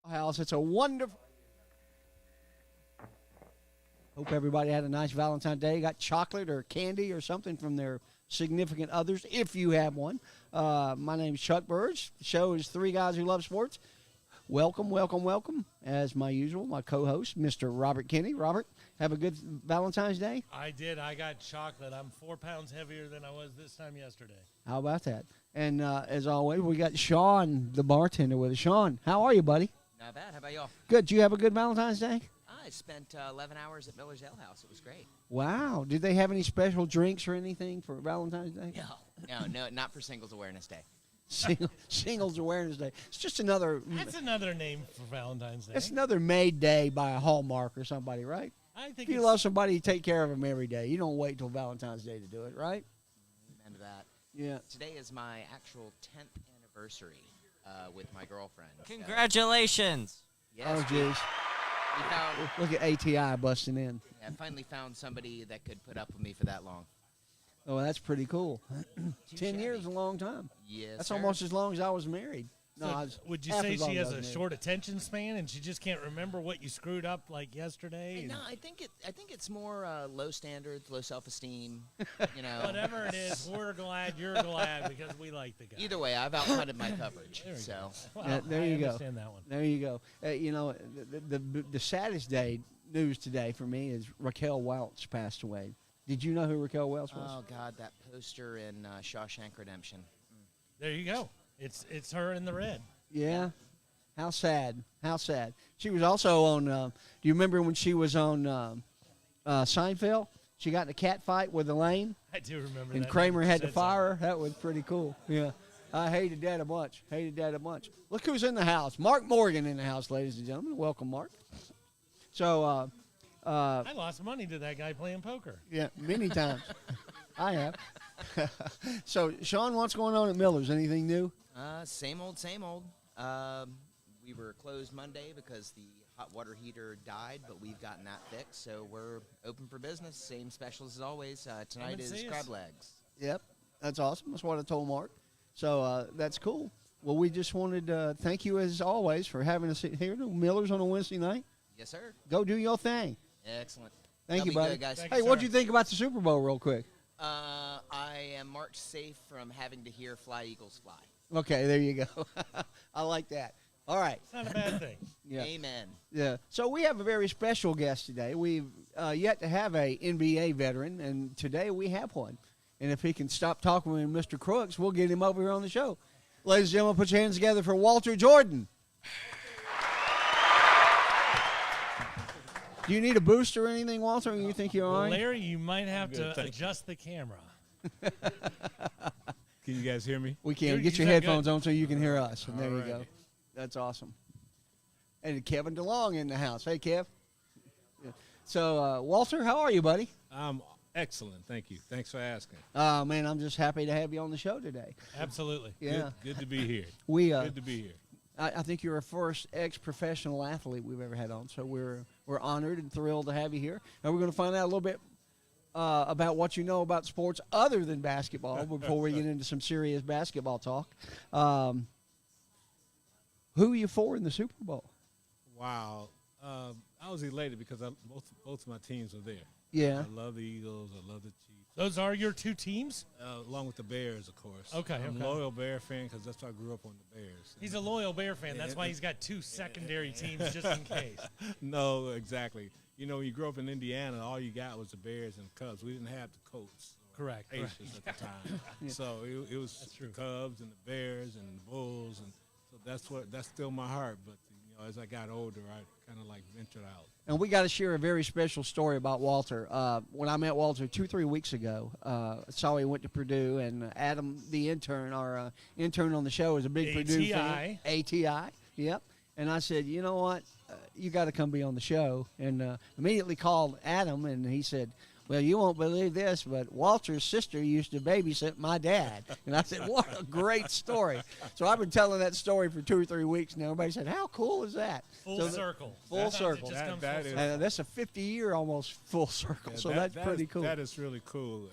House. It's a wonderful. Hope everybody had a nice Valentine's Day. Got chocolate or candy or something from their significant others, if you have one. My name is Chuck Burge. The show is Three Guys Who Love Sports. Welcome, welcome, welcome. As my usual, my co-host, Mr. Robert Kinney. Robert, have a good Valentine's Day. I did. I got chocolate. I'm 4 pounds heavier than I was this time yesterday. How about that? And as always, we got Sean, the bartender, with us. Sean, how are you, buddy? Not bad. How about y'all? Good. Did you have a good Valentine's Day? I spent 11 hours at Miller's Ale House. It was great. Wow. Did they have any special drinks or anything for Valentine's Day? No, not for Singles Awareness Day. Singles Awareness Day. It's just another. That's another name for Valentine's Day. It's another made day by a Hallmark or somebody, right? I think If you love somebody, you take care of them every day. You don't wait till Valentine's Day to do it, right? Amen to that. Yeah. Today is my actual 10th anniversary with my girlfriend. Congratulations. Yes, Oh, jeez. we found. Look at ATI busting in. I finally found somebody that could put up with me for that long. Oh, that's pretty cool. 10 shabby. years is a long time. Yes, That's sir. almost as long as I was married. No, So I was would you half say as long she as has I a was married. short attention span and she just can't remember what you screwed up like yesterday? No, I think it's more low standards, low self-esteem. You know. Whatever it is, we're glad you're glad because we like the guy. Either way, I've outpunted my coverage. There we So go. Well, Yeah, there I you go. understand that one. There you go. You know, the saddest day news today for me is Raquel Welch passed away. Did you know who Raquel Welch was? oh God, that poster in Shawshank Redemption. There you go. It's her in the red. Yeah. How sad. How sad. She was also on, do you remember when she was on Seinfeld? She got in a cat fight with Elaine, I do remember and that. Kramer had to Said fire her. That was pretty cool. Yeah. I hated that a bunch. Hated that a bunch. Look who's in the house. Mark Morgan in the house, ladies and gentlemen. Welcome, Mark. So, something. I lost money to that guy playing poker. yeah, many times. I have. So, Sean, what's going on at Miller's? Anything new? Same old, same old. We were closed Monday because the hot water heater died, but we've gotten that fixed, so we're open for business. Same specials as always. Tonight and is see us. crab legs. Yep, that's awesome. That's what I told Mark. So that's cool. Well, we just wanted to thank you, as always, for having us here at Miller's on a Wednesday night. Yes, sir. Go do your thing. Excellent. Thank That'll you, be buddy. good, guys. Thank Hey, you, what'd sir. you think about the Super Bowl, real quick? I am marked safe from having to hear "Fly Eagles Fly." Okay, there you go. I like that. All right. It's not a bad thing. Yeah. Amen. Yeah. So we have a very special guest today. We've yet to have a NBA veteran, and today we have one. And if he can stop talking with Mr. Crooks, we'll get him over here on the show. Ladies and gentlemen, put your hands together for Walter Jordan. Do you need a boost or anything, Walter? Or you think you're all right? Larry, you might have good, to thank you. adjust the camera. Can you guys hear me? We can. You're- Get your you sound headphones good. on so you can hear us. And there you go. Alrighty. That's awesome. And Kevin DeLong in the house. Hey, Kev. Yeah. So, Walter, how are you, buddy? I'm excellent. Thank you. Thanks for asking. Oh, man, I'm just happy to have you on the show today. Absolutely. Yeah. Good to be here. We, Good to be here. I think you're our first ex-professional athlete we've ever had on, so we're honored and thrilled to have you here. And we're going to find out a little bit about what you know about sports other than basketball before we get into some serious basketball talk. Who are you for in the Super Bowl? Wow. I was elated because both of my teams were there. Yeah. I love the Eagles. I love the Chiefs. Those are your two teams? Along with the Bears, of course. Okay, I'm okay. a loyal Bear fan because that's why I grew up on the Bears. He's a loyal Bear fan. That's why he's got two secondary teams just in case. No, exactly. You know, when you grew up in Indiana, all you got was the Bears and the Cubs. We didn't have the Colts. or Correct, Aces correct. at the time. So it was That's true. the Cubs and the Bears and the Bulls, and so that's still my heart. But you know, as I got older, I kind of like ventured out. And we got to share a very special story about Walter. When I met Walter 2-3 weeks ago, saw he went to Purdue, and Adam, the intern, our intern on the show, is a big Purdue fan. ATI, yep. And I said, you know what, you got to come be on the show. And immediately called Adam, and he said, well, you won't believe this, but Walter's sister used to babysit my dad. And I said, what a great story. So I've been telling that story for 2 or 3 weeks now. Everybody said, how cool is that? Full So circle. full Sometimes it circle. just comes That full is- circle. that's a 50-year almost full circle. Yeah, So that- that's pretty cool. That is really cool.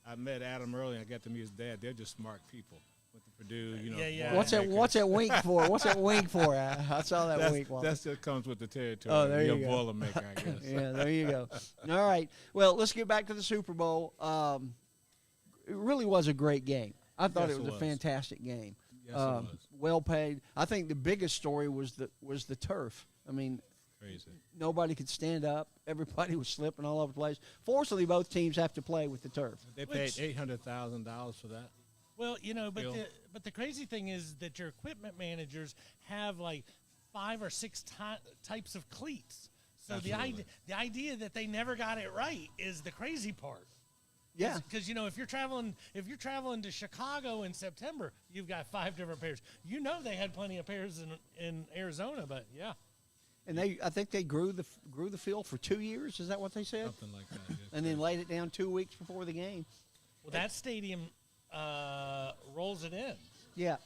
I met Adam early, and I got to meet his dad. They're just smart people. Went to Purdue, you know. Yeah. What's that? What's that wink for? What's that wink for? I saw that That's, wink. Walter. that just comes with the territory. Oh, there You're you a go. Boilermaker, I guess. Yeah, there you go. All right. Well, let's get back to the Super Bowl. It really was a great game. I thought Yes, it was it a was. fantastic game. Yes, it was. Well paid. I think the biggest story was the turf. I mean, Crazy. nobody could stand up. Everybody was slipping all over the place. Fortunately, both teams have to play with the turf. They paid $800,000 for that. Well, you know, Bill? but the crazy thing is that your equipment managers have like 5 or 6 types of cleats. So the idea that they never got it right is the crazy part. Yeah. Because, you know, if you're traveling to Chicago in September, you've got 5 different pairs. You know, they had plenty of pairs in Arizona, but yeah. And I think they grew the field for 2 years. Is that what they said? Something like that. Yes. And then laid it down 2 weeks before the game. Well, that stadium rolls it in. Yeah.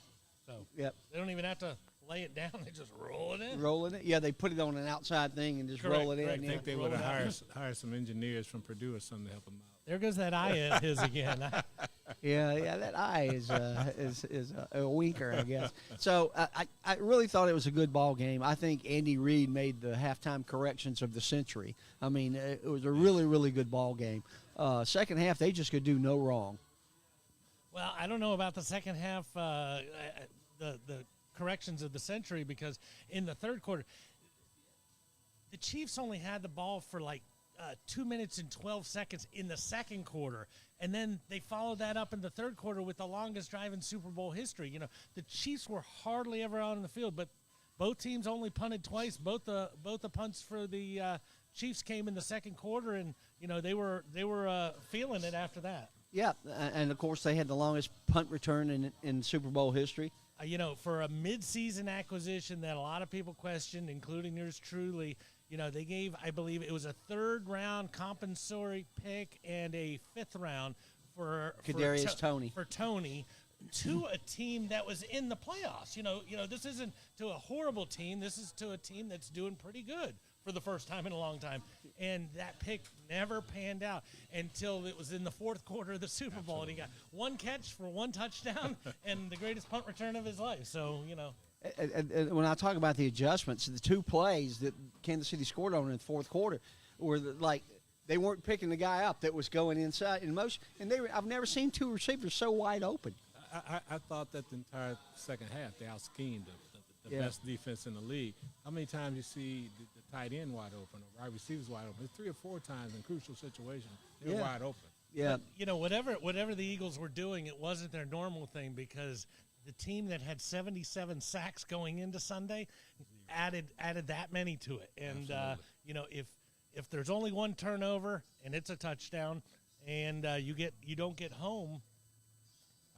So Yep. they don't even have to lay it down. They just roll it in. Rolling it. Yeah, they put it on an outside thing and just Correct, roll it in. correct. I Yeah. think they Roll would it out. have hired some engineers from Purdue or something to help them out. There goes that eye of his again. Yeah, that eye is a winker, I guess. So I really thought it was a good ball game. I think Andy Reid made the halftime corrections of the century. I mean, it was a really, really good ball game. Second half, they just could do no wrong. Well, I don't know about the second half, the corrections of the century, because in the third quarter, the Chiefs only had the ball for like 2 minutes and 12 seconds in the second quarter, and then they followed that up in the third quarter with the longest drive in Super Bowl history. You know, the Chiefs were hardly ever out on the field, but both teams only punted twice. Both the punts for the Chiefs came in the second quarter, and you know they were feeling it after that. Yeah, and of course they had the longest punt return in Super Bowl history. You know, for a mid-season acquisition that a lot of people questioned, including yours truly, you know, they gave, I believe it was a third-round compensatory pick and a fifth-round for Kadarius Toney. For Toney to a team that was in the playoffs. You know, this isn't to a horrible team. This is to a team that's doing pretty good for the first time in a long time. And that pick never panned out until it was in the fourth quarter of the Super Bowl. And he got one catch for one touchdown and the greatest punt return of his life. So, you know. And when I talk about the adjustments, the 2 plays that Kansas City scored on in the fourth quarter were like they weren't picking the guy up that was going inside in motion. And I've never seen 2 receivers so wide open. I thought that the entire second half they out-schemed the Yeah. best defense in the league. How many times you see the tight end wide open or wide receivers wide open? 3 or 4 times in crucial situations they're Yeah. wide open. Yeah. But, you know, whatever the Eagles were doing, it wasn't their normal thing, because the team that had 77 sacks going into Sunday added that many to it. And you know, if there's only one turnover and it's a touchdown, and you don't get home,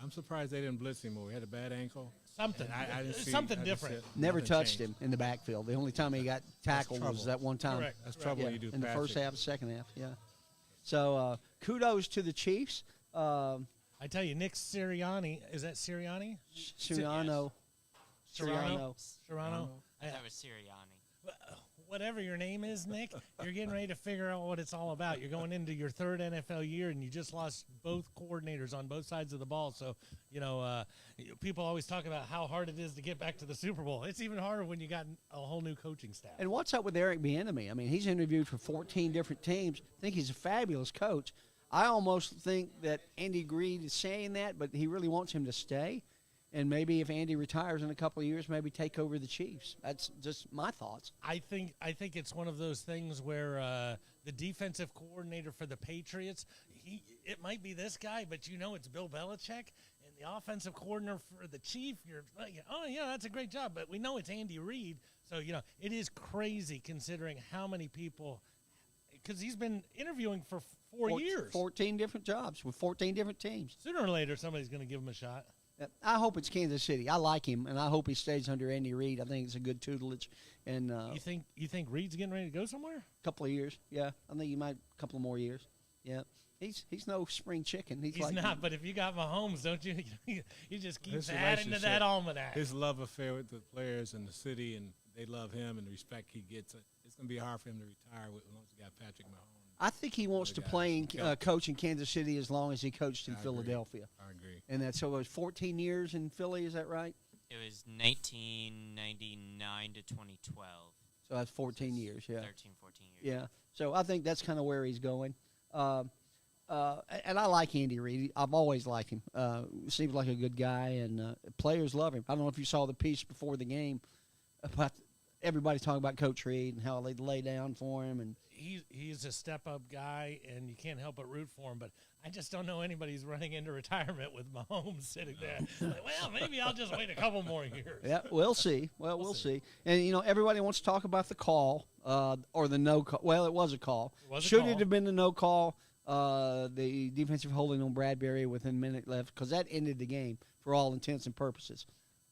I'm surprised they didn't blitz him more. He had a bad ankle. something I didn't see, something I just different. said Never nothing touched changed. him in the backfield. The only time he got tackled was trouble. that one time. Correct. That's Right. trouble Yeah, when you do in the pass first it. half, second half, yeah. So kudos to the Chiefs. I tell you, Nick Sirianni, is that Sirianni? Sirianno. Serrano. That was Sirianni. Whatever your name is, Nick, you're getting ready to figure out what it's all about. You're going into your 3rd NFL year, and you just lost both coordinators on both sides of the ball. So, you know, people always talk about how hard it is to get back to the Super Bowl. It's even harder when you got a whole new coaching staff. And what's up with Eric Bieniemy? I mean, he's interviewed for 14 different teams. I think he's a fabulous coach. I almost think that Andy Reid is saying that, but he really wants him to stay. And maybe if Andy retires in a couple of years, maybe take over the Chiefs. That's just my thoughts. I think it's one of those things where the defensive coordinator for the Patriots, it might be this guy, but you know it's Bill Belichick, and the offensive coordinator for the Chief, you're like, oh yeah, that's a great job, but we know it's Andy Reid, so you know it is crazy considering how many people, because he's been interviewing for 4 years. 14 different jobs with 14 different teams. Sooner or later, somebody's going to give him a shot. I hope it's Kansas City. I like him, and I hope he stays under Andy Reid. I think it's a good tutelage. And You think Reid's getting ready to go somewhere? a couple of years, yeah. I think he might a couple of more years. Yeah, he's no spring chicken. He's He's like, not, but if you got Mahomes, don't you? You just keep His adding to that relationship, almanac. His love affair with the players and the city, and they love him and the respect he gets. It's going to be hard for him to retire once he got Patrick Mahomes. I think he wants to play and coach in Kansas City as long as he coached in Philadelphia. I agree. And that's so it was 14 years in Philly. Is that right? It was 1999 to 2012. So that's 14 years. Yeah. 13, 14 years. Yeah. So I think that's kind of where he's going. And I like Andy Reid. I've always liked him. Seems like a good guy, and players love him. I don't know if you saw the piece before the game about everybody talking about Coach Reid and how they lay down for him. And he's a step-up guy, and you can't help but root for him. But I just don't know anybody who's running into retirement with Mahomes sitting there. Like, well, maybe I'll just wait a couple more years. Yeah, we'll see. Well, we'll see. And, everybody wants to talk about the call or the no call. Well, it was a call. Should it have been a no call? The defensive holding on Bradbury with a minute left, because that ended the game for all intents and purposes.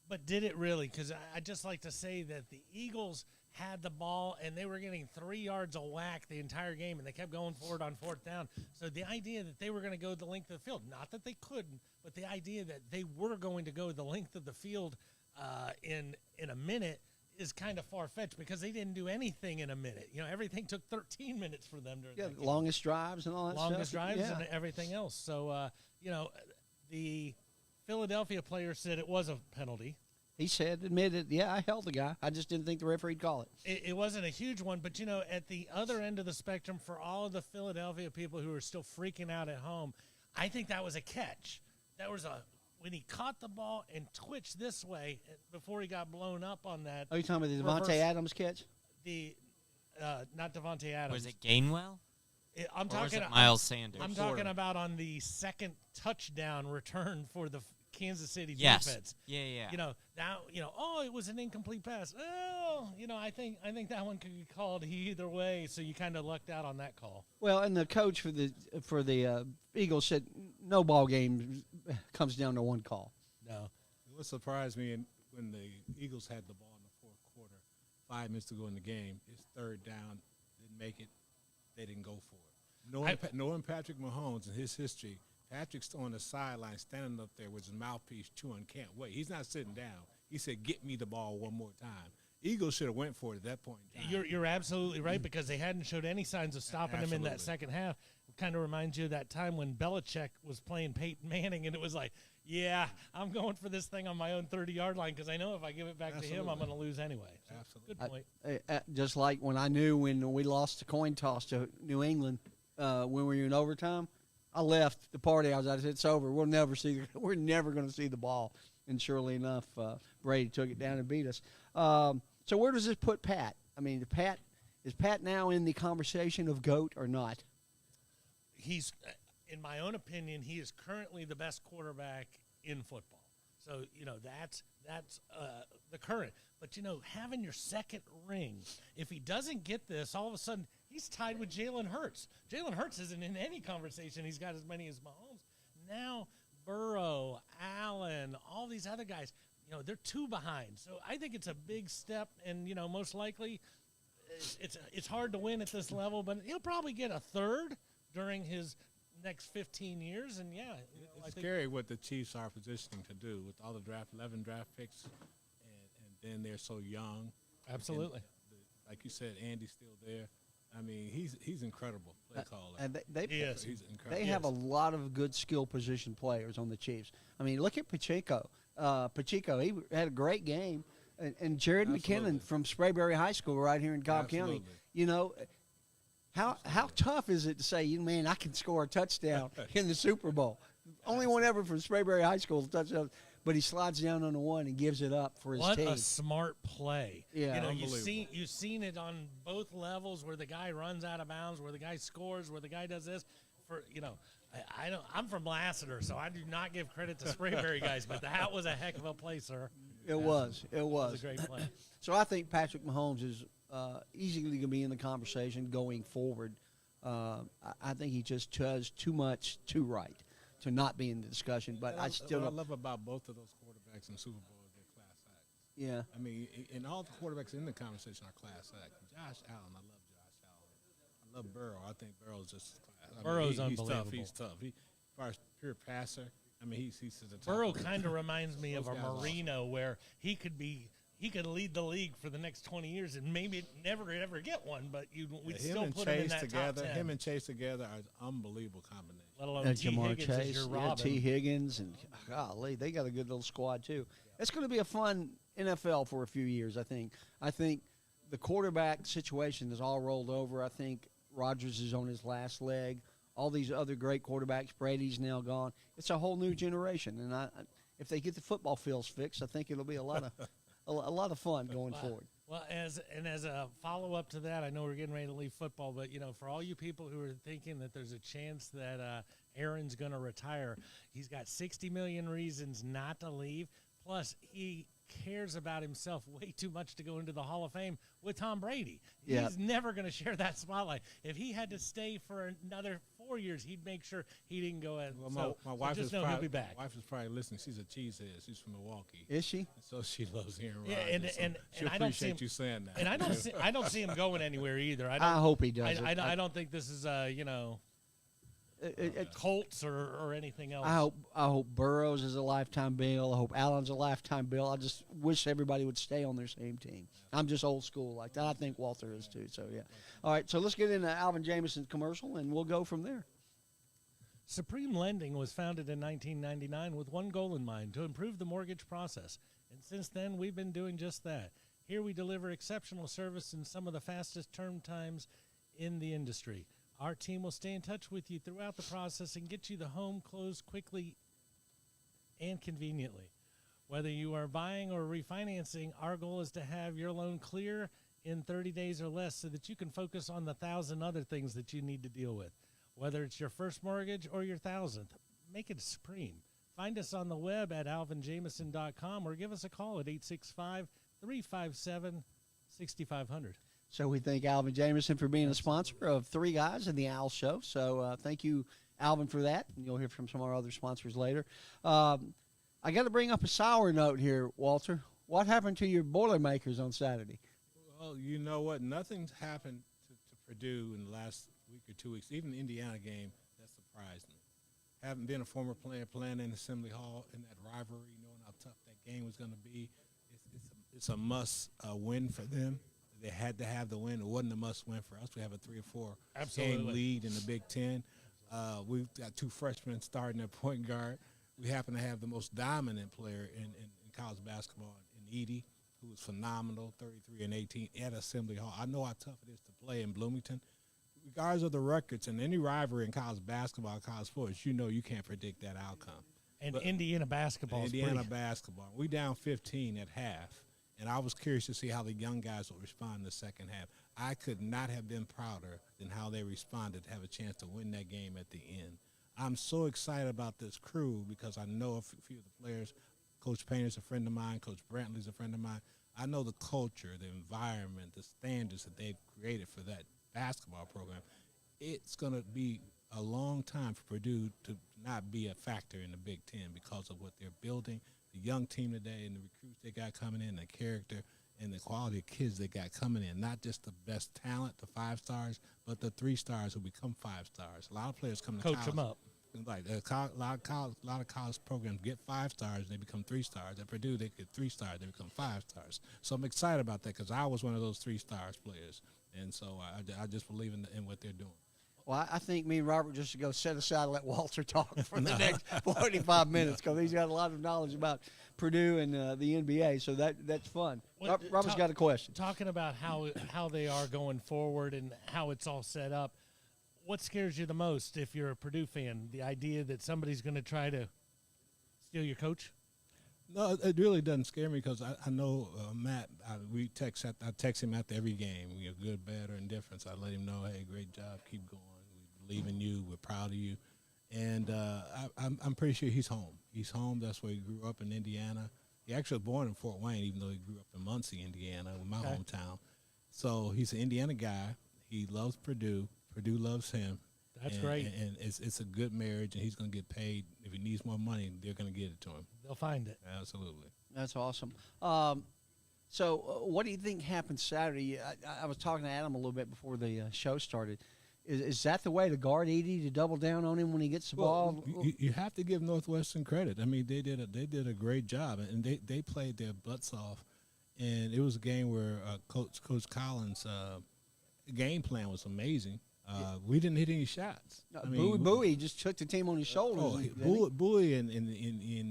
But did it really? Because I just like to say that the Eagles had the ball, and they were getting 3 yards a whack the entire game, and they kept going forward on fourth down. So the idea that they were going to go the length of the field, not that they couldn't, but the idea that they were going to go the length of the field in a minute is kind of far-fetched, because they didn't do anything in a minute. Everything took 13 minutes for them during that game. Longest drives and all that Longest stuff. drives and everything else. So, the Philadelphia player said it was a penalty. He admitted, yeah, I held the guy. I just didn't think the referee'd call it. It wasn't a huge one, but, at the other end of the spectrum, for all of the Philadelphia people who are still freaking out at home, I think that was a catch. That was when he caught the ball and twitched this way before he got blown up on that. Are you talking about the Devontae Adams catch? Not Devontae Adams. Was it Gainwell? I'm or talking was it Miles Sanders? I'm talking about on the second touchdown return for the Kansas City yes. defense. Yeah. It was an incomplete pass. Oh, I think that one could be called either way. So you kind of lucked out on that call. Well, and the coach for the Eagles said no ball game comes down to one call. No. What surprised me when the Eagles had the ball in the fourth quarter, 5 minutes to go in the game, it's third down, didn't make it, they didn't go for it. Knowing Patrick Mahomes and his history, Patrick's on the sideline standing up there with his mouthpiece chewing, can't wait. He's not sitting down. He said, get me the ball one more time. Eagles should have went for it at that point in time. You're absolutely right, because they hadn't showed any signs of stopping him in that second half. It kind of reminds you of that time when Belichick was playing Peyton Manning, and it was like, yeah, I'm going for this thing on my own 30-yard line, because I know if I give it back to him, I'm going to lose anyway. So, absolutely. Good point. Just like when I knew when we lost the coin toss to New England when we were in overtime, I left the party. I said, it's over. We're never going to see the ball. And surely enough, Brady took it down and beat us. So where does this put Pat? I mean, is Pat now in the conversation of GOAT or not? He's, in my own opinion, he is currently the best quarterback in football. So, that's the current. But, having your second ring, if he doesn't get this, all of a sudden he's tied with Jalen Hurts. Jalen Hurts isn't in any conversation. He's got as many as Mahomes. Now Burrow, Allen, all these other guys, they're 2 behind. So I think it's a big step, and, most likely it's hard to win at this level, but he'll probably get a third during his next 15 years. And, yeah. It's scary what the Chiefs are positioning to do with all the 11 draft picks, and then they're so young. Absolutely. Like you said, Andy's still there. I mean, he's incredible play caller. And he's incredible. They have a lot of good skill position players on the Chiefs. I mean, look at Pacheco. He had a great game. And Jared McKinnon from Sprayberry High School right here in Cobb County. How tough is it to say, man, I can score a touchdown in the Super Bowl? Only one ever from Sprayberry High School touchdown. But he slides down on the one and gives it up for his team. What a smart play. Yeah, you've seen it on both levels, where the guy runs out of bounds, where the guy scores, where the guy does this. I'm from Lassiter, so I do not give credit to Sprayberry guys, but that was a heck of a play, sir. It was. It was a great play. So I think Patrick Mahomes is easily going to be in the conversation going forward. I think he just does too much too right to not be in the discussion. But I still what I love about both of those quarterbacks in the Super Bowl is their class act. Yeah. I mean, and all the quarterbacks in the conversation are class act. Josh Allen, I love Josh Allen. I love Burrow. I think Burrow's just class. Burrow's unbelievable. He's tough. As far as pure passer, I mean, he's to the top. Burrow kind of reminds me of a Marino, where he he could lead the league for the next 20 years and maybe never ever get one, but we'd still and put him in Chase that together. top 10. Him and Chase together are an unbelievable combination. Let alone And T. Jamar Higgins as Chase, your yeah, Robin. T. Higgins, and golly, they got a good little squad too. It's going to be a fun NFL for a few years, I think. I think the quarterback situation is all rolled over. I think Rodgers is on his last leg. All these other great quarterbacks, Brady's now gone. It's a whole new generation, and if they get the football fields fixed, I think it'll be a lot of a lot of fun going forward. Well, as a follow-up to that, I know we're getting ready to leave football, but, for all you people who are thinking that there's a chance that Aaron's going to retire, he's got 60 million reasons not to leave, plus he cares about himself way too much to go into the Hall of Fame with Tom Brady. Yeah. He's never going to share that spotlight. If he had to stay for another 4 years, he'd make sure he didn't go in. Well, my wife just is know probably, he'll be back. My wife is probably listening. She's a cheesehead. She's from Milwaukee. Is she? So she loves Aaron Yeah, Rodgers. and She'll I don't see appreciate him- you saying that. And I don't see him going anywhere either. I hope he does. I don't think this is Colts or anything else. I hope Burrows is a lifetime bill. I hope Allen's a lifetime bill. I just wish everybody would stay on their same team. I'm just old school like that. I think Walter is too. So yeah. All right. So let's get into Alvin Jameson's commercial, and we'll go from there. Supreme Lending was founded in 1999 with one goal in mind: to improve the mortgage process. And since then, we've been doing just that. Here we deliver exceptional service in some of the fastest term times in the industry. Our team will stay in touch with you throughout the process and get you the home closed quickly and conveniently. Whether you are buying or refinancing, our goal is to have your loan clear in 30 days or less so that you can focus on the 1,000 other things that you need to deal with. Whether it's your first mortgage or your 1,000th, make it supreme. Find us on the web at alvinjameson.com or give us a call at 865-357-6500. So we thank Alvin Jameson for being a sponsor of Three Guys and the Owl Show. So thank you, Alvin, for that. And you'll hear from some of our other sponsors later. I got to bring up a sour note here, Walter. What happened to your Boilermakers on Saturday? Well, you know what? Nothing's happened to Purdue in the last week or 2 weeks. Even the Indiana game, that surprised me. Having been a former player playing in Assembly Hall in that rivalry, knowing how tough that game was going to be, it's a must win for them. They had to have the win. It wasn't a must-win for us. We have a 3 or 4 game lead in the Big Ten. We've got 2 freshmen starting at point guard. We happen to have the most dominant player in college basketball in Edey, who was phenomenal, 33 and 18 at Assembly Hall. I know how tough it is to play in Bloomington. Regardless of the records and any rivalry in college basketball, college sports, you know you can't predict that outcome. And Indiana basketball. Indiana basketball. We down 15 at half. And I was curious to see how the young guys would respond in the second half. I could not have been prouder than how they responded to have a chance to win that game at the end. I'm so excited about this crew because I know a few of the players. Coach Painter's a friend of mine. Coach Brantley's a friend of mine. I know the culture, the environment, the standards that they've created for that basketball program. It's going to be a long time for Purdue to not be a factor in the Big Ten because of what they're building. The young team today and the recruits they got coming in, the character and the quality of kids they got coming in, not just the best talent, the 5 stars, but the 3 stars who become 5 stars. A lot of players come to Coach college. them up. Like a lot of college programs get 5 stars and they become 3 stars. At Purdue, they get 3 stars, they become 5 stars. So I'm excited about that because I was one of those 3 stars players, and so I just believe in what they're doing. Well, I think me and Robert just go set aside and let Walter talk for the next 45 minutes because he's got a lot of knowledge about Purdue and the NBA, so that's fun. Well, Robert's got a question. Talking about how they are going forward and how it's all set up, what scares you the most if you're a Purdue fan? The idea that somebody's going to try to steal your coach? No, it really doesn't scare me because I know Matt. I text him after every game. Good, bad, or indifference. I let him know, hey, great job, keep going. We believe in you. We're proud of you. And I'm pretty sure he's home. He's home. That's where he grew up in Indiana. He actually was born in Fort Wayne, even though he grew up in Muncie, Indiana, my hometown. So he's an Indiana guy. He loves Purdue. Purdue loves him. That's great. And it's a good marriage, and he's going to get paid. If he needs more money, they're going to get it to him. They'll find it. Absolutely. That's awesome. So what do you think happened Saturday? I was talking to Adam a little bit before the show started. Is that the way to guard Edey, to double down on him when he gets the ball? You have to give Northwestern credit. I mean, they did a great job, and they played their butts off and it was a game where Coach Collins' game plan was amazing. We didn't hit any shots. Bowie just took the team on his shoulders. Bowie in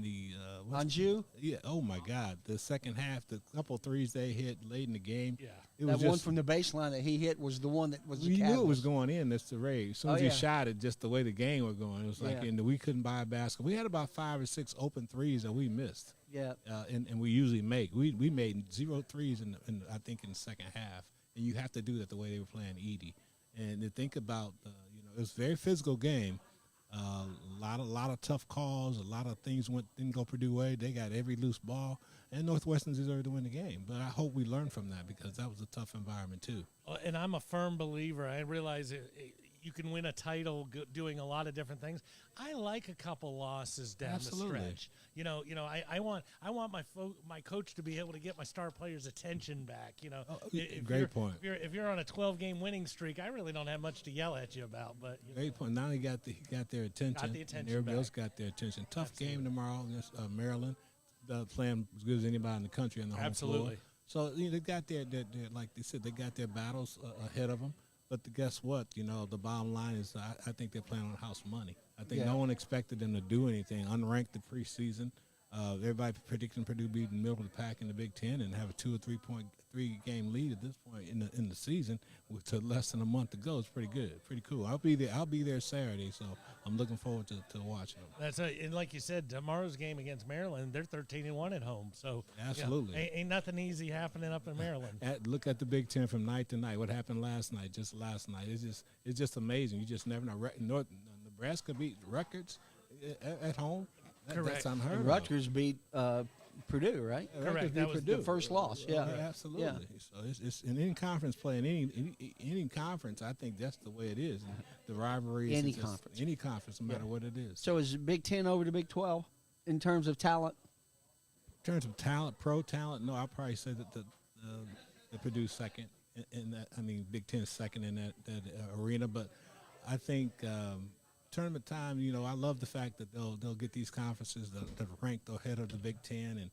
the Anjou? Yeah. Oh my God! The second half, the couple threes they hit late in the game. Yeah. It That was one just, from the baseline that he hit was the one that was the we knew it was catalyst. going in. That's the rave. As soon as Oh, he yeah. shot it, just the way the game was going, it was like, Yeah. and we couldn't buy a basket. We had about 5 or 6 open threes that we missed. Yeah. And we usually make. We made 0 threes in I think in the second half, and you have to do that the way they were playing Edie. And to think about, it was a very physical game. A lot of tough calls. A lot of things didn't go Purdue way. They got every loose ball, and Northwestern deserved to win the game. But I hope we learn from that because that was a tough environment too. And I'm a firm believer. I realize you can win a title doing a lot of different things. I like a couple losses down Absolutely. the stretch. I want my coach to be able to get my star players' attention back. Great point. If you're on a 12-game winning streak, I really don't have much to yell at you about. But Great point. Now he got their attention. Got the attention And everybody back. else got their attention. Tough Absolutely. game tomorrow against Maryland. Playing as good as anybody in the country on the home Absolutely. floor. So they got their like they said, they got their battles ahead of them. But guess what? The bottom line is I think they're playing on house money. I think Yeah. no one expected them to do anything. Unranked the preseason. Everybody predicting Purdue being in the middle of the pack in the Big Ten and have a 2 or 3 game lead at this point in the season with less than a month to go. It's pretty good, pretty cool. I'll be there Saturday, so I'm looking forward to watching them. That's and like you said, tomorrow's game against Maryland, they're 13-1 at home. So Absolutely. ain't nothing easy happening up in Maryland. Look at the Big Ten from night to night. What happened last night? Just last night. It's just amazing. You just never know. Nebraska beat Rutgers at home. Correct. That's unheard of. Rutgers beat Purdue, right? Correct. Rutgers That beat was The Purdue. first loss. Yeah. Absolutely. Yeah. So it's in any conference play in any conference. I think that's the way it is. And the rivalry. Any conference. Any conference, no matter what it is. So is Big Ten over to Big 12 in terms of talent? In terms of talent, pro talent, no, I'll probably say that the Purdue second in that. I mean, Big Ten is second in that arena. But I think tournament time, I love the fact that they'll get these conferences that are ranked ahead of the Big Ten, and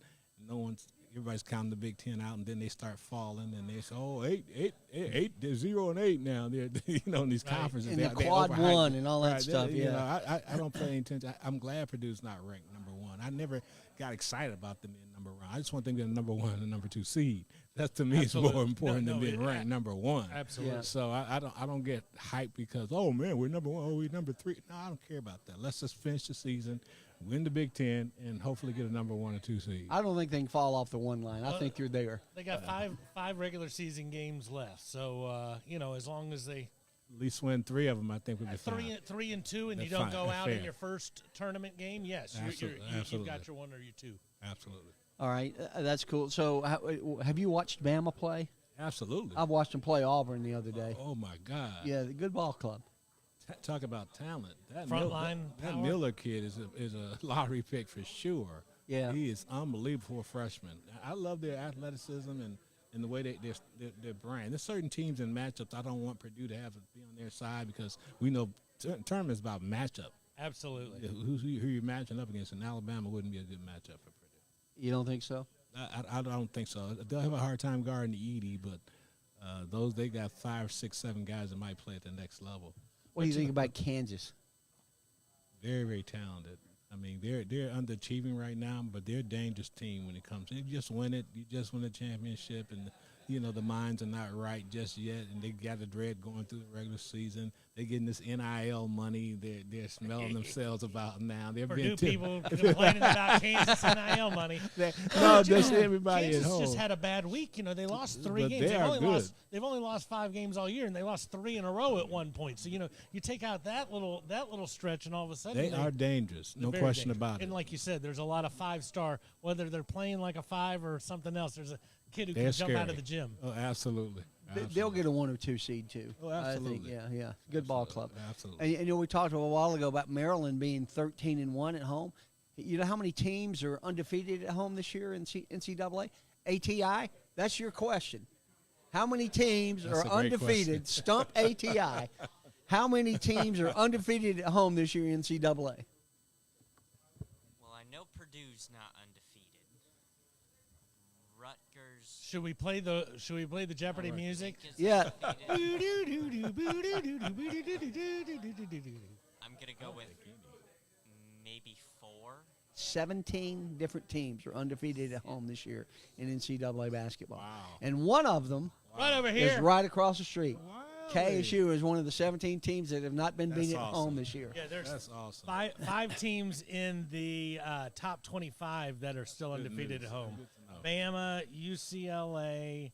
everybody's counting the Big Ten out, and then they start falling, and they say, oh, 8, they're 0 and 8 now. They're in these Right. conferences. And they the quad overhyped one it. and all that Right, stuff, I don't pay any attention. I'm glad Purdue's not ranked number 1. I never got excited about them being number 1. I just want them to be the number 1 and number 2 seed. That to me Absolutely. is more important No, than being ranked number 1. Absolutely. Yeah. So I don't get hyped because, oh man, we're number 1, oh we're number 3. No, I don't care about that. Let's just finish the season, win the Big Ten, and hopefully get a number 1 or 2 seed. I don't think they can fall off the one line. I think you're there. They got five regular season games left. So as long as they At least win 3 of them, I think we'll be fine. 3 and 2, and That's you don't fine. go That's out in fair. your first tournament game, yes, you've Absolutely. got your 1 or your 2. Absolutely. All right, that's cool. So have you watched Bama play? Absolutely. I watched them play Auburn the other day. Oh my God. Yeah, the good ball club. Talk about talent. That Frontline that power. Miller kid is a lottery pick for sure. Yeah. He is unbelievable freshman. I love their athleticism and the way their brand. There's certain teams and matchups I don't want Purdue to have to be on their side because we know tournament is about matchup. Absolutely. Who you're matching up against, and Alabama wouldn't be a good matchup for Purdue. You don't think so? I don't think so. They'll have a hard time guarding the Edie, but they got 5, 6, 7 guys that might play at the next level. What do you think about Kansas? Very, very talented. I mean, they're underachieving right now, but they're a dangerous team when it comes. You just win it. You just win a championship, and the minds are not right just yet, and they got the dread going through the regular season. They're getting this NIL money. They're smelling themselves about now. They're Purdue being people complaining about Kansas NIL money. no, just everybody Kansas at home. just had a bad week. They lost 3 But games. they are good. They've only lost 5 games all year, and they lost 3 in a row at one point. So you take out that little stretch, and all of a sudden They are dangerous. No very question dangerous. about it. And like you said, there's a lot of 5-star. Whether they're playing like a 5 or something else, there's a kid who They're can jump out scary. of the gym. Oh, absolutely. They'll get a 1 or 2 seed too. Oh, I absolutely. think, yeah. Good ball club. Absolutely. And we talked a while ago about Maryland being 13-1 at home. You know how many teams are undefeated at home this year in NCAA? ATI? That's your question. How many teams That's are a great undefeated? question. Stump ATI. How many teams are undefeated at home this year in NCAA? Well, I know Purdue's not undefeated. Rutgers Rangers. Should we play the Jeopardy music? Yeah. I'm gonna go with maybe 4. 17 different teams are undefeated at home this year in NCAA basketball. Wow. And one of them Right over is here. right across the street. Wow. KSU is one of the 17 teams that have not been That's beaten at awesome. home this year. Yeah, there's That's awesome. five teams in the top 25 that are still undefeated news. at home. Good to know. Bama, UCLA,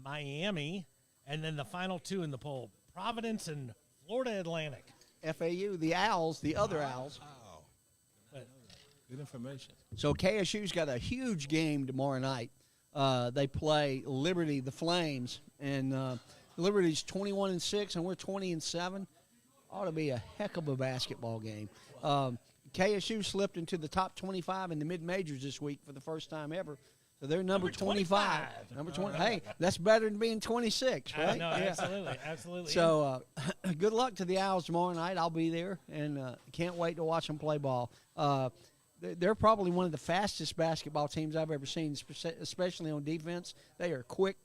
Miami, and then the final 2 in the poll, Providence and Florida Atlantic. FAU, the Owls, the other Owls. Wow. But Good information. So KSU's got a huge game tomorrow night. They play Liberty, the Flames, and Liberty's 21-6, and we're 20-7. Ought to be a heck of a basketball game. KSU slipped into the top 25 in the mid-majors this week for the first time ever. So they're number 25. Number 20. Hey, that's better than being 26, right? no, Yeah. absolutely. So good luck to the Owls tomorrow night. I'll be there, and can't wait to watch them play ball. They're probably one of the fastest basketball teams I've ever seen, especially on defense. They are quick.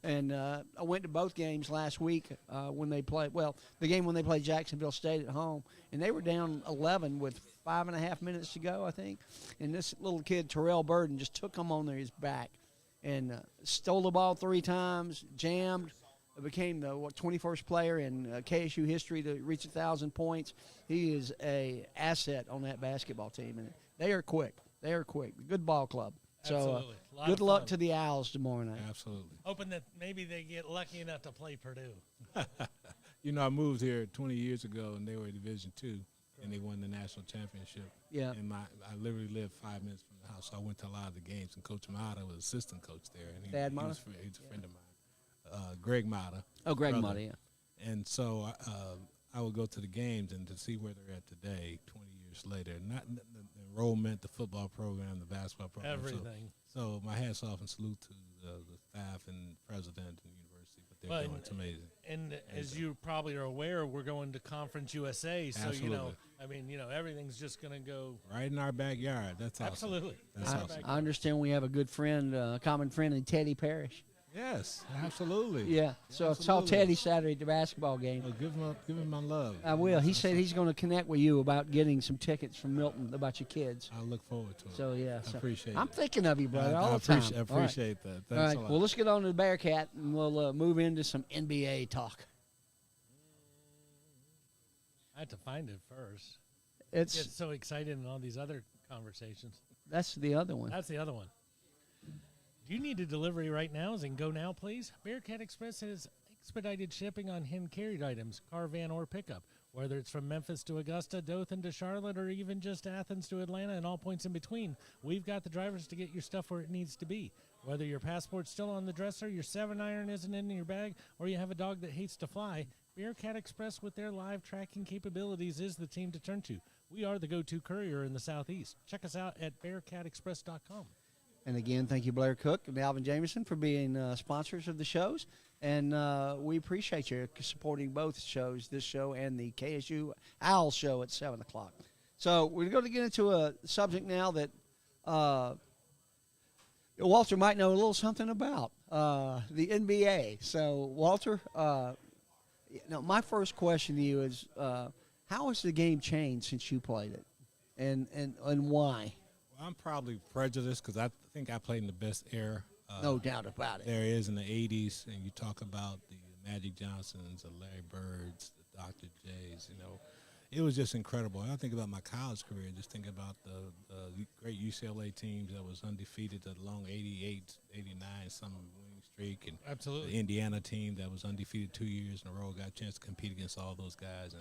And I went to both games last week when they played. Well, the game when they played Jacksonville State at home, and they were down 11 with 5.5 minutes to go, I think. And this little kid, Terrell Burden, just took him on his back and stole the ball 3 times, jammed. Became the 21st player in KSU history to reach 1,000 points. He is a asset on that basketball team, and they are quick. Good ball club. So Absolutely. Lot good of luck fun. to the Owls tomorrow night. Absolutely. Hoping that maybe they get lucky enough to play Purdue. You know, I moved here 20 years ago, and they were Division II, and they won the national championship. Yeah. And I literally lived 5 minutes from the house, so I went to a lot of the games. And Coach Mata was assistant coach there, and Thad he Mata? was he's a friend of mine. Greg Mata. Oh, Greg brother. Muddy, yeah. And so I would go to the games and to see where they're at today, 20 years later. Not the enrollment, the football program, the basketball program. Everything. So my hats off and salute to the staff and president and the university. What they're doing, it's amazing. And as you probably are aware, we're going to Conference USA. So, Absolutely. everything's just going to go. Right in our backyard. That's awesome. Absolutely. That's Right awesome. back. I understand we have a good friend, common friend in Teddy Parrish. Yes, absolutely. Yeah. So I saw Absolutely. Teddy Saturday at the basketball game. Well, give him my love. I will. He said he's going to connect with you about getting some tickets from Milton about your kids. I look forward to it. So, yeah. I appreciate I'm it. thinking of you, brother, all I the time. appreciate, I All right. appreciate that. All Thanks right. a lot. Well, let's get on to the Bearcat, and we'll move into some NBA talk. I had to find it first. It's Get so excited in all these other conversations. That's the other one. That's the other one. Do you need a delivery right now? Then go now, please. Bearcat Express has expedited shipping on hand-carried items, car, van, or pickup. Whether it's from Memphis to Augusta, Dothan to Charlotte, or even just Athens to Atlanta and all points in between, we've got the drivers to get your stuff where it needs to be. Whether your passport's still on the dresser, your 7-iron isn't in your bag, or you have a dog that hates to fly, Bearcat Express with their live tracking capabilities is the team to turn to. We are the go-to courier in the Southeast. Check us out at bearcatexpress.com. And again, thank you, Blair Cook and Alvin Jameson, for being sponsors of the shows. And we appreciate you supporting both shows, this show and the KSU Owl show at 7 o'clock. So we're going to get into a subject now that Walter might know a little something about, the NBA. So, Walter, my first question to you is, how has the game changed since you played it, and why? Well, I'm probably prejudiced because I think I played in the best era No doubt about it. there is in the 80s. And you talk about the Magic Johnsons, the Larry Birds, the Dr. J's, it was just incredible. And I think about my college career, just think about the great UCLA teams that was undefeated, the long 88, 89, some winning streak, and Absolutely. the Indiana team that was undefeated 2 years in a row, got a chance to compete against all those guys.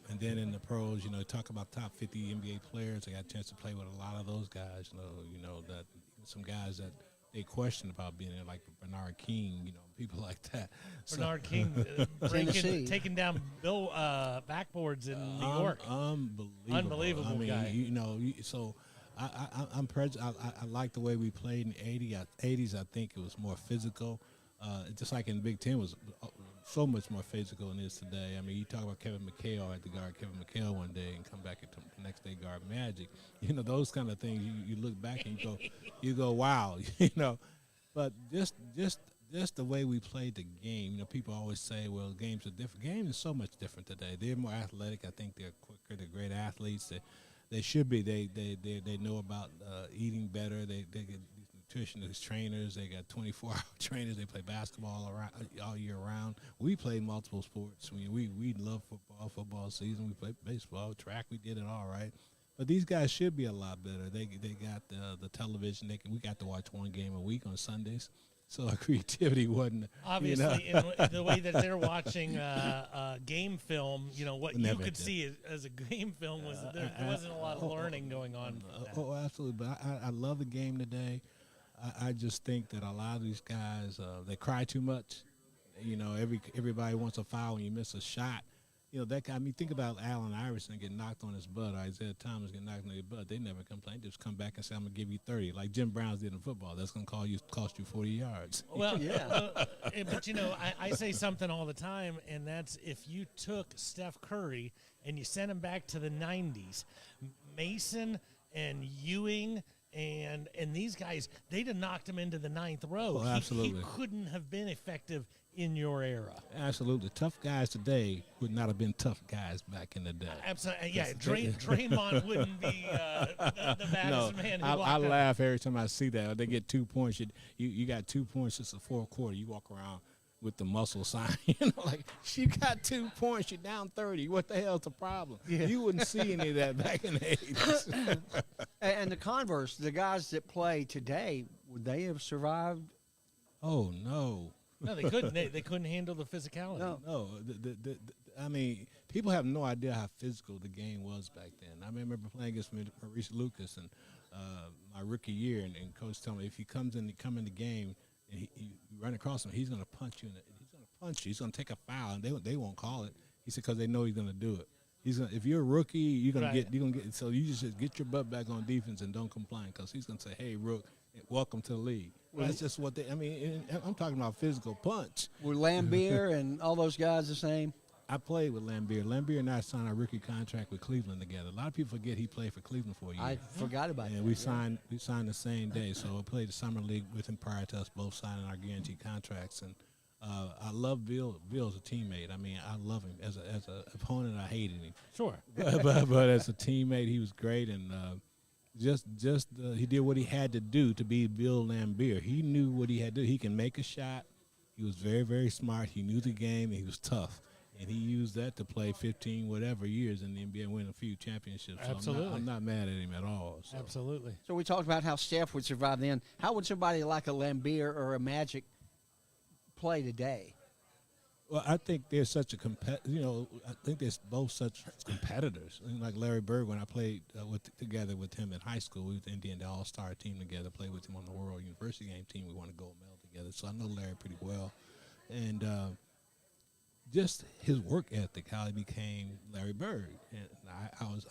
And then in the pros, talk about top 50 NBA players. I got a chance to play with a lot of those guys, that some guys that they questioned about being there, like Bernard King, people like that. Bernard King Tennessee. taking down Bill backboards in New York. Unbelievable. Unbelievable guy. So I'm I like the way we played in the 80s. I think it was more physical. Just like in the Big Ten was so much more physical than it is today. I mean, you talk about Kevin McHale. I had to guard Kevin McHale one day and come back the next day guard Magic. You know, those kind of things. You look back and you go, wow. You know, but just the way we played the game. You know, people always say, well, games are different. Game is so much different today. They're more athletic. I think they're quicker. They're great athletes. They should be. They know about eating better. They get nutritionists, trainers. They got 24-hour trainers. They play basketball all year round. We played multiple sports. We love football season. We played baseball, track. We did it all right. But these guys should be a lot better. They got the television. We got to watch one game a week on Sundays. So our creativity wasn't obviously in the way that they're watching game film. You know what you could see as a game film was there wasn't a lot of learning going on. Oh, absolutely. But I love the game today. I just think that a lot of these guys they cry too much. You know, everybody wants a foul when you miss a shot. You know, that guy. I mean, think about Allen Iverson getting knocked on his butt, or Isaiah Thomas getting knocked on his butt. They never complain. They just come back and say, "I'm gonna give you 30," like Jim Brown's did in football. That's gonna cost you 40 yards. Well, but you know, I say something all the time, and that's if you took Steph Curry and you sent him back to the '90s, Mason and Ewing. And these guys, they'd have knocked him into the ninth row. Oh, absolutely. He couldn't have been effective in your era. Absolutely. Tough guys today would not have been tough guys back in the day. Absolutely. Yeah, Draymond wouldn't be the baddest man. I laugh every time I see that. They get 2 points. You got 2 points. It's the fourth quarter. You walk around with the muscle sign, you know, like you got 2 points, you're down 30. What the hell's the problem? Yeah. You wouldn't see any of that back in the 80s. And the converse, the guys that play today, would they have survived? Oh no. No, they couldn't. They couldn't handle the physicality. No. I mean, people have no idea how physical the game was back then. I remember playing against Maurice Lucas and my rookie year, and coach told me if he come in the game and you run across him, he's going to punch you. He's going to punch you. He's going to take a foul, and they won't call it. He said because they know he's going to do it. If you're a rookie, you're gonna get. So you just get your butt back on defense and don't complain because he's gonna say, "Hey, Rook, welcome to the league." Well, that's just what they. I mean, I'm talking about physical punch. Were Lambeer and all those guys the same? I played with Lambeer. Lambeer and I signed our rookie contract with Cleveland together. A lot of people forget he played for Cleveland for a year. I forgot about that. And we signed the same day. So I played the summer league with him prior to us both signing our guaranteed contracts. And I love Bill. Bill's a teammate. I mean, I love him as a opponent. I hated him. Sure. but as a teammate, he was great. And he did what he had to do to be Bill Lambeer. He knew what he had to do. He can make a shot. He was very, very smart. He knew the game, and he was tough. And he used that to play 15 whatever years in the NBA and win a few championships. So Absolutely. I'm not mad at him at all. So. Absolutely. So we talked about how Steph would survive then. How would somebody like a Lambeer or a Magic play today? Well, I think there's such a I think there's both such competitors. I mean, like Larry Bird, when I played together with him in high school, we were the Indiana All-Star team together, played with him on the World University game team. We won a gold medal together. So I know Larry pretty well. And just his work ethic, how he became Larry Bird. And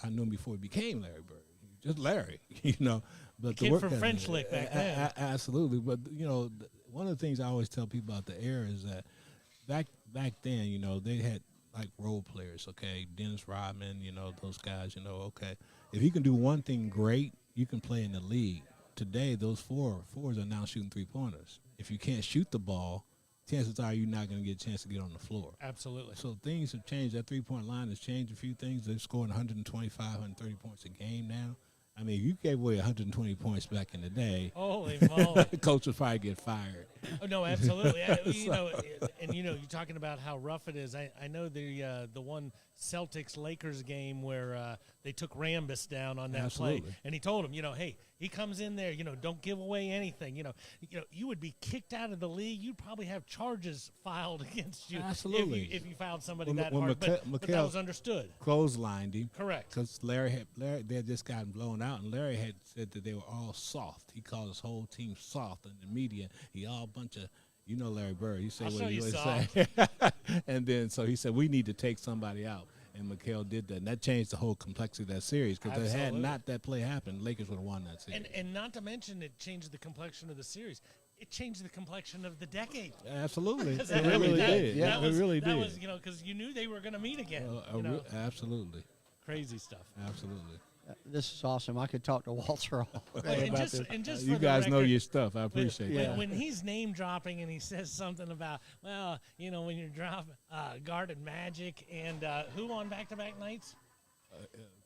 I knew him before he became Larry Bird. Just Larry, But the work from French Lick back then. Absolutely. But, one of the things I always tell people about the era is that back then, they had like role players, okay? Dennis Rodman, those guys, okay. If you can do one thing great, you can play in the league. Today, those fours are now shooting three-pointers. If you can't shoot the ball, chances are you're not going to get a chance to get on the floor. Absolutely. So things have changed. That three-point line has changed a few things. They're scoring 125, 130 points a game now. I mean, you gave away 120 points back in the day. Holy moly. The coach would probably get fired. Oh, no, absolutely. You're talking about how rough it is. I know the one Celtics-Lakers game where they took Rambis down on that play. And he told him, hey, he comes in there, don't give away anything. You would be kicked out of the league. You'd probably have charges filed against you. Absolutely. If you fouled somebody that hard. But that was understood. Clotheslined him. Correct. Because Larry they had just gotten blown out, and Larry had said that they were all soft. He called his whole team soft in the media. He all bunch of, Larry Bird. He said what he would say. And then so he said, we need to take somebody out. And McHale did that. And that changed the whole complexity of that series because had not that play happened, Lakers would have won that series. And not to mention it changed the complexion of the series. it changed the complexion of the decade. Absolutely. It That- really that- did. Yeah. that It really that did. was, because you knew they were going to meet again. Absolutely. Crazy stuff. Absolutely. This is awesome. I could talk to Walter all Well, day and about just, this. and just You for guys the know record, your stuff. I appreciate Yeah. that. when he's name dropping and he says something about, well, when you're dropping guarded Magic and who on back-to-back nights?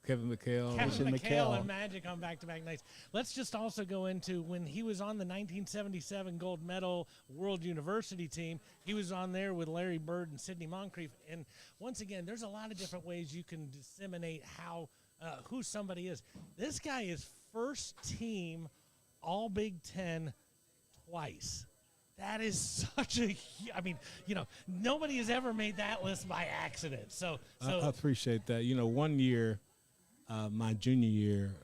Kevin McHale. Kevin Jason McHale McHale. and Magic on back-to-back nights. Let's just also go into when he was on the 1977 gold medal World University team. He was on there with Larry Bird and Sidney Moncrief. And once again, there's a lot of different ways you can disseminate who somebody is. This guy is first team All Big Ten twice. That is such a, nobody has ever made that list by accident. So I appreciate that. One year, my junior year,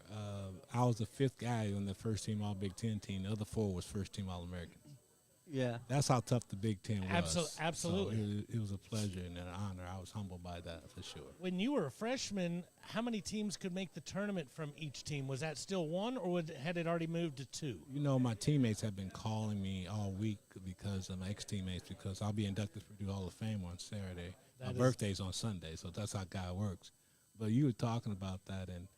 I was the fifth guy on the first team All Big Ten team. The other four was first team All American. Yeah. That's how tough the Big Ten was. Absolutely. So it was a pleasure and an honor. I was humbled by that for sure. when you were a freshman, how many teams could make the tournament from each team? Was that still one, or had it already moved to two? My teammates have been calling me all week because of my ex-teammates because I'll be inducted for Purdue Hall of Fame on Saturday. My birthday's on Sunday, so that's how God works. But you were talking about that, and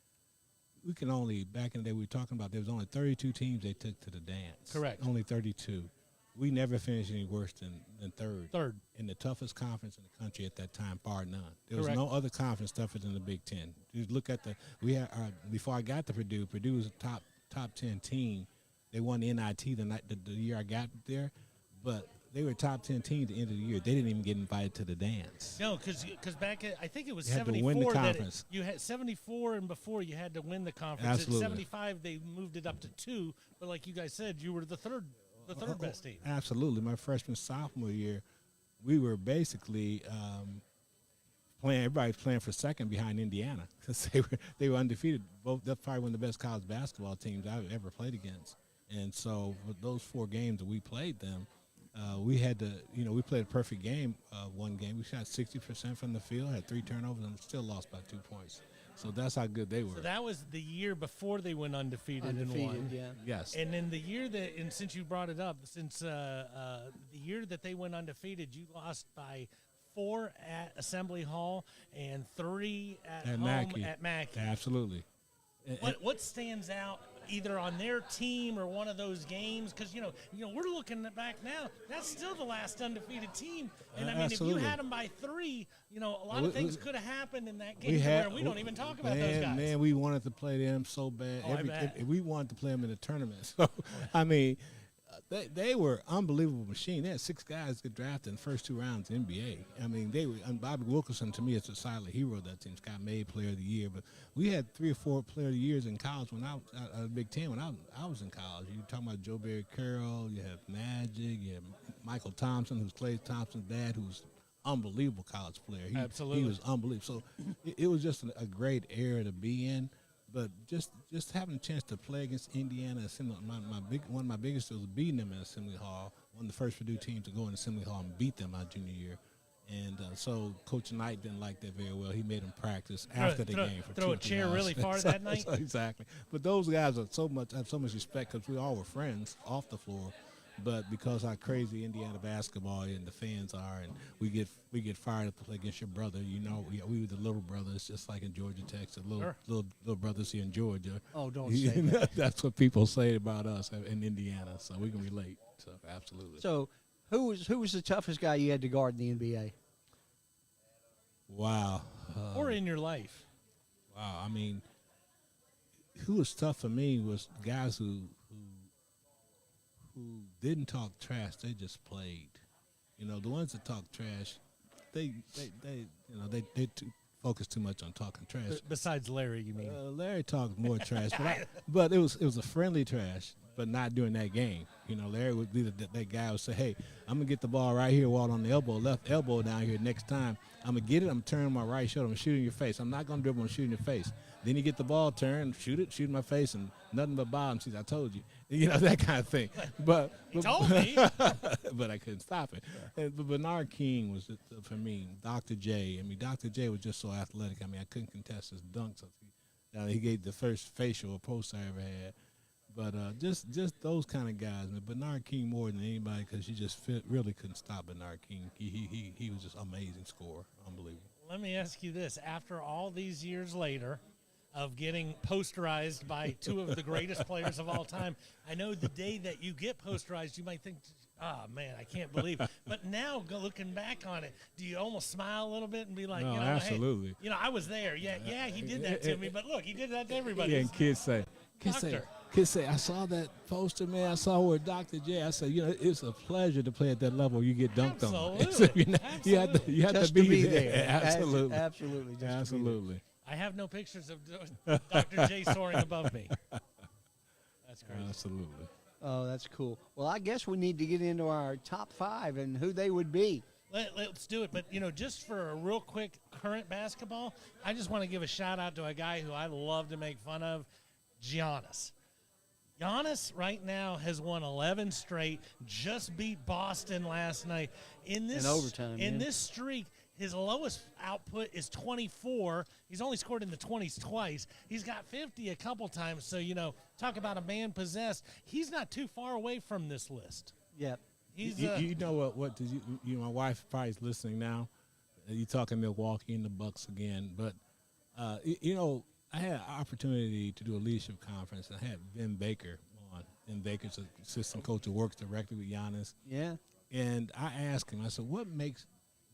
we can only, back in the day we were talking about there was only 32 teams they took to the dance. Correct. Only 32. We never finished any worse than third. Third. In the toughest conference in the country at that time, bar none. There was Correct. no other conference tougher than the Big Ten. You look at before I got to Purdue was a top 10 team. They won the NIT the year I got there, but they were a top 10 team at the end of the year. They didn't even get invited to the dance. No, because back I think it was You had to 74 win the that conference. you had 74 and before you had to win the conference. Absolutely. At 75 they moved it up to 2, but like you guys said, you were the third best team. Absolutely. My freshman, sophomore year, we were basically everybody's playing for second behind Indiana because they were undefeated. That's probably one of the best college basketball teams I've ever played against. And so for those 4 games that we played them, we had to, we played a perfect game, one game. We shot 60% from the field, had 3 turnovers, and still lost by 2 points. So that's how good they were. So that was the year before they went undefeated and won. Yeah. Yes. And then the year and since you brought it up, the year that they went undefeated, you lost by 4 at Assembly Hall and 3 at home Mackey. at Mackey. Absolutely. What stands out either on their team or one of those games? Because we're looking back now. That's still the last undefeated team. And I mean, Absolutely. if you had them by 3, a lot of things could have happened in that game. We don't even talk about man, those guys. Man, we wanted to play them so bad. Oh, I bet. We wanted to play them in the tournament. So, I mean, they were unbelievable machine. They had 6 guys get drafted in the first 2 rounds in the NBA. I mean, and Bobby Wilkerson, to me, is a silent hero of that team. Scott May, Player of the Year. But we had 3 or 4 Player of the Years in college when I was Big Ten when I was in college. You're talking about Joe Barry Carroll. You have Magic. You have Michael Thompson, who's Klay Thompson's dad, who's unbelievable college player. Absolutely. He was unbelievable. So it was just a great era to be in. But just having a chance to play against Indiana, one of my biggest was beating them in Assembly Hall. One of the first Purdue teams to go in Assembly Hall and beat them my junior year. And so Coach Knight didn't like that very well. He made them practice after the game for 2 throw or a 3 chair hours. really far that night? Exactly. But those guys have so much respect because we all were friends off the floor. But because how crazy Indiana basketball and the fans are, and we get fired up to play against your brother, we were the little brothers, just like in Georgia Tech, the little brothers here in Georgia. Oh, don't say that. That's what people say about us in Indiana, so we can relate. So absolutely. So who was the toughest guy you had to guard in the NBA? Wow. Or in your life. Wow. I mean, who was tough for me was guys who didn't talk trash. They just played. The ones that talk trash, they focus too much on talking trash. Besides Larry, you mean? Larry talked more trash, but it was a friendly trash, but not during that game. Larry would be that guy who would say, "Hey, I'm gonna get the ball right here, Walt, on the left elbow down here. Next time, I'm gonna get it. I'm turning my right shoulder. I'm shooting your face. I'm not gonna dribble. I'm shooting your face. Then you get the ball, turn, shoot in my face, and nothing but bottom. See, I told you, that kind of thing. But He told me. but I couldn't stop it. But Bernard King was for me. Dr. J. I mean, Dr. J was just so athletic. I mean, I couldn't contest his dunks. He gave the first facial post I ever had. But just those kind of guys, man. Bernard King more than anybody because you just really couldn't stop Bernard King. He was just amazing scorer, unbelievable. Let me ask you this: after all these years later of getting posterized by two of the greatest players of all time, I know the day that you get posterized, you might think, "Oh man, I can't believe it." But now, looking back on it, do you almost smile a little bit and be like, No, "You know, absolutely. hey, I was there. Yeah, he did that to me. But look, he did that to everybody." Yeah, and kids say, Doctor. I saw that poster, man. I saw where Dr. J. I said, it's a pleasure to play at that level. You get dunked on. Absolutely. You have Just to be there. there. Absolutely. Absolutely. Just to be there. Absolutely. I have no pictures of Dr. J soaring above me. That's crazy. Absolutely. Oh, that's cool. Well, I guess we need to get into our top 5 and who they would be. Let's do it. But, just for a real quick current basketball, I just want to give a shout-out to a guy who I love to make fun of, Giannis. Giannis right now has won 11 straight, just beat Boston last night. In overtime, In yeah. this streak, his lowest output is 24. He's only scored in the 20s twice. He's got 50 a couple times. So, talk about a man possessed. He's not too far away from this list. Yep. He's You know what did you my wife probably is listening now. You talking Milwaukee and the Bucks again, but I had an opportunity to do a leadership conference, and I had Ben Baker on. Ben Baker's an assistant coach who works directly with Giannis. Yeah. And I asked him, I said, what makes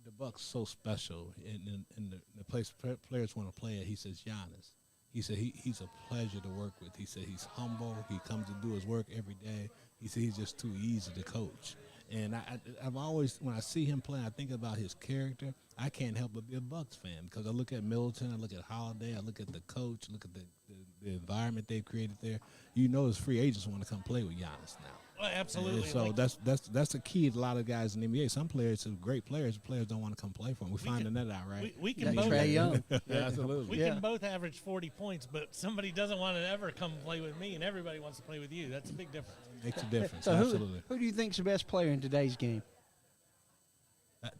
the Bucks so special in the place players want to play at? He says, Giannis. He said he's a pleasure to work with. He said he's humble. He comes to do his work every day. He said he's just too easy to coach. And I've always, when I see him play, I think about his character. I can't help but be a Bucks fan because I look at Middleton, I look at Holiday, I look at the coach, look at the environment they've created there. His free agents want to come play with Giannis now. Well, absolutely. And so that's the key to a lot of guys in the NBA. Some players are great players. Players don't want to come play for them. We're finding that out, right? We can both. Trae Young. Yeah, absolutely. We can both average 40 points, but somebody doesn't want to ever come play with me, and everybody wants to play with you. That's a big difference. Makes a difference. So Absolutely. who do you think's the best player in today's game?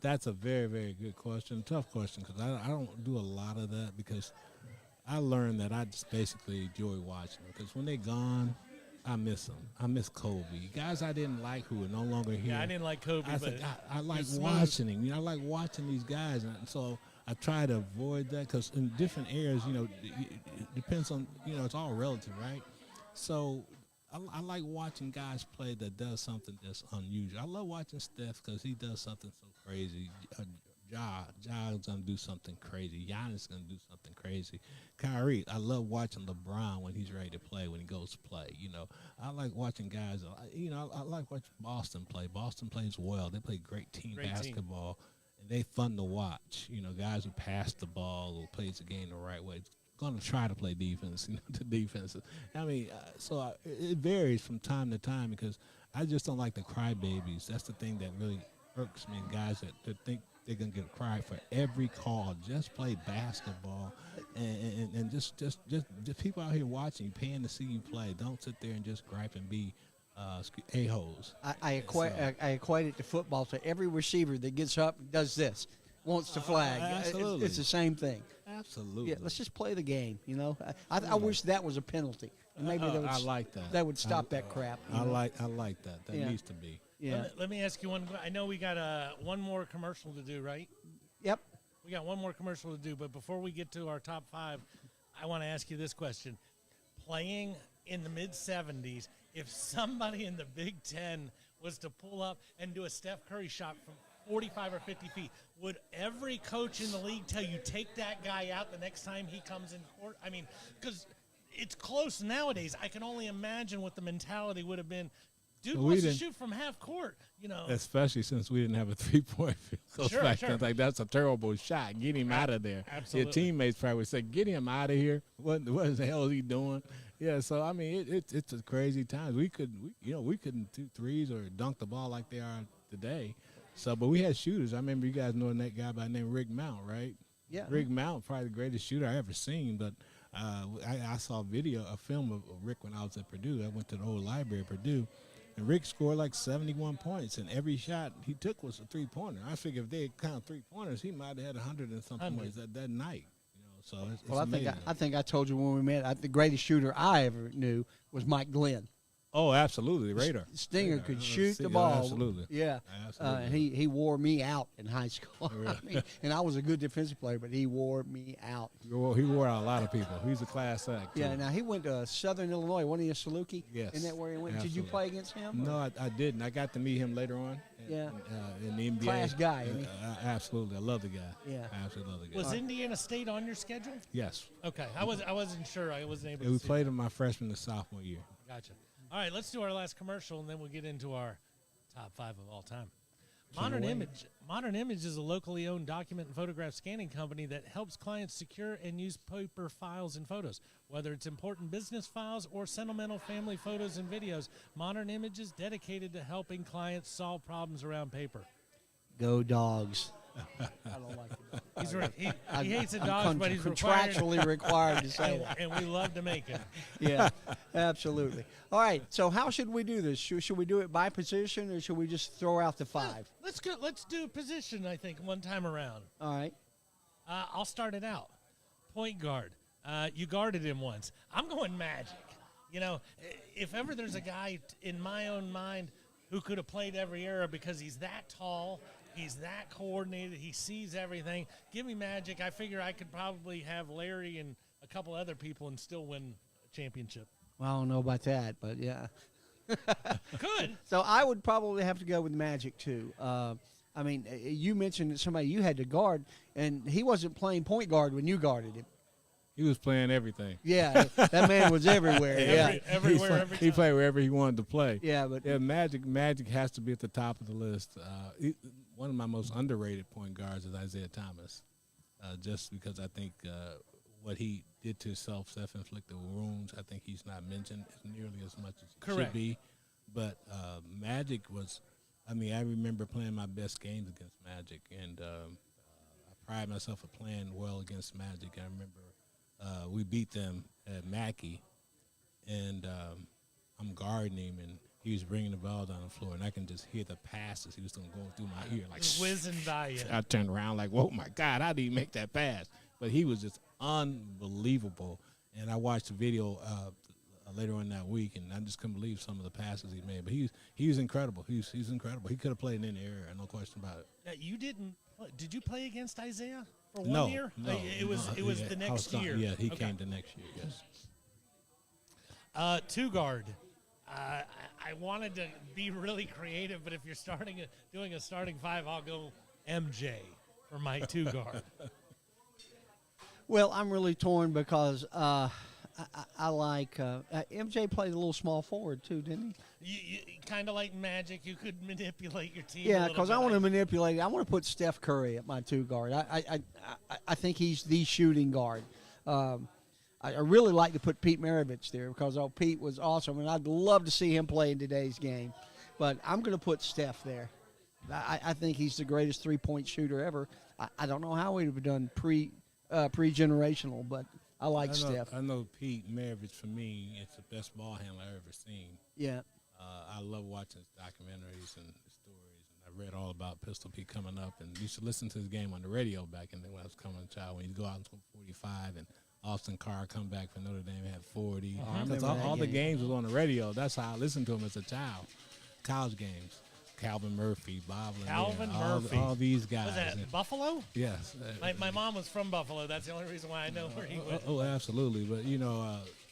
That's a very, very good question. Tough question because I don't do a lot of that because I learned that I just basically enjoy watching them because when they're gone, I miss them. I miss Kobe. Guys I didn't like who are no longer here. Yeah, I didn't like Kobe, but I like he's smooth. watching him. I like watching these guys. And so I try to avoid that because in different eras, it depends on, it's all relative, right? So I like watching guys play that does something that's unusual. I love watching Steph because he does something so crazy. Ja's going to do something crazy. Giannis is going to do something crazy. Kyrie, I love watching LeBron when he's ready to play, when he goes to play. I like watching guys. I like watching Boston play. Boston plays well. They play great team basketball, and they fun to watch. Guys who pass the ball, who plays the game the right way. Going to try to play defense, the defense. I mean, it varies from time to time because I just don't like the crybabies. That's the thing that really irks me. Guys that think they're gonna get a cry for every call. Just play basketball, and just people out here watching, paying to see you play. Don't sit there and just gripe and be a-holes. I equate it to football. So every receiver that gets up and does this, wants to flag. Absolutely. It's the same thing. Absolutely. Yeah, let's just play the game. I wish that was a penalty. Maybe I like that. That would stop that crap. I like that. That Yeah. needs to be. Yeah. Let me ask you one. I know we got one more commercial to do, right? Yep. We got one more commercial to do, but before we get to our top 5, I want to ask you this question. Playing in the mid-70s, if somebody in the Big Ten was to pull up and do a Steph Curry shot from 45 or 50 feet, would every coach in the league tell you, take that guy out the next time he comes in court? I mean, because it's close nowadays. I can only imagine what the mentality would have been. Dude wants to shoot from half court, Especially since we didn't have a three-point field goal back then. Like, that's a terrible shot. Get him out of there. Absolutely. Your teammates probably would say, get him out of here. What the hell is he doing? Yeah, so, I mean, it's a crazy time. We couldn't shoot threes or dunk the ball like they are today. So, but we had shooters. I remember you guys knowing that guy by the name Rick Mount, right? Yeah. Rick Mount, probably the greatest shooter I ever seen. But I saw a film of Rick when I was at Purdue. I went to the old library at Purdue. And Rick scored like 71 points, and every shot he took was a three-pointer. I figure if they had count three-pointers, he might have had 100 and something points that night. So it's Well, amazing. I think I told you when we met, the greatest shooter I ever knew was Mike Glenn. Oh, absolutely, Raider. Stinger could shoot the Oh, ball. absolutely. Yeah. Absolutely. He wore me out in high school. I mean, and I was a good defensive player, but he wore me out. He wore out a lot of people. He's a class act. Yeah. too. Now he went to Southern Illinois. Wasn't he a Saluki? Yes. Isn't that where he went? Did you Absolutely. play against him? No, I didn't. I got to meet him later on. Yeah. In the NBA. Class guy, isn't he? Absolutely, I love the guy. Yeah. I absolutely love the guy. Was Indiana State on your schedule? Yes. Okay, I wasn't sure. I wasn't able Yeah, to we see. played him my freshman and sophomore year. Gotcha. All right, let's do our last commercial, and then we'll get into our top 5 of all time. Modern Image is a locally owned document and photograph scanning company that helps clients secure and use paper files and photos. Whether it's important business files or sentimental family photos and videos, Modern Image is dedicated to helping clients solve problems around paper. Go Dogs. I don't like the Dogs. He's right. He hates the I'm dogs, but he's required, contractually required to say that. and we love to make it. Yeah, absolutely. All right, so how should we do this? Should we do it by position, or should we just throw out the 5? Let's go. Let's do position. I think one time around. All right. I'll start it out. Point guard. You guarded him once. I'm going Magic. You know, if ever there's a guy in my own mind who could have played every era because he's that tall, he's that coordinated, he sees everything, give me Magic. I figure I could probably have Larry and a couple other people and still win a championship. Well, I don't know about that, but yeah. Could. So I would probably have to go with Magic too. I mean, you mentioned that somebody you had to guard, and he wasn't playing point guard when you guarded him. He was playing everything. Yeah, that man was everywhere. Yeah, Everywhere, every He time. played wherever he wanted to play. yeah, but Yeah, Magic has to be at the top of the list. One of my most underrated point guards is Isaiah Thomas, just because I think what he did to himself, self-inflicted wounds, I think he's not mentioned nearly as much as he Correct. should be. But Magic was, I mean, I remember playing my best games against Magic, and I pride myself of playing well against Magic. I remember we beat them at Mackey, and I'm guarding him, and he was bringing the ball down the floor, and I can just hear the passes. He was going through my ear like Whizzing by you. I turned around like, whoa, my God, how did he make that pass? But he was just unbelievable. And I watched the video later on that week, and I just couldn't believe some of the passes he made. But he was incredible. He's incredible. He could have played in any area, no question about it. Now, you didn't. Did you play against Isaiah for one No, year? no. It was Yeah, the I was next gone. year. Yeah, he Okay. came the next year, yes. Two guard. I wanted to be really creative, but if you're doing a starting 5, I'll go MJ for my two guard. well, I'm really torn because I like MJ played a little small forward too, didn't he? You kind of like Magic. You could manipulate your team. Yeah, because I want to manipulate. I want to put Steph Curry at my 2 guard. I think he's the shooting guard. I really like to put Pete Maravich there because Pete was awesome, and I'd love to see him play in today's game. But I'm going to put Steph there. I think he's the greatest 3-point shooter ever. I don't know how we'd have done pre-generational, but I like Steph. I know Pete Maravich, for me, it's the best ball handler I've ever seen. Yeah. I love watching his documentaries and his stories. And I read all about Pistol Pete coming up, and used to listen to his game on the radio back in the when I was coming a child. When he'd go out and score 45, and Austin Carr come back for Notre Dame had 40. I remember Because that all the game. games was on the radio. That's how I listened to him as a child. College games. Calvin Murphy, Bob Lanier, Calvin Murphy. all these guys. Was that Buffalo? Yes. My mom was from Buffalo. That's the only reason why I know where he went. Oh, absolutely. But,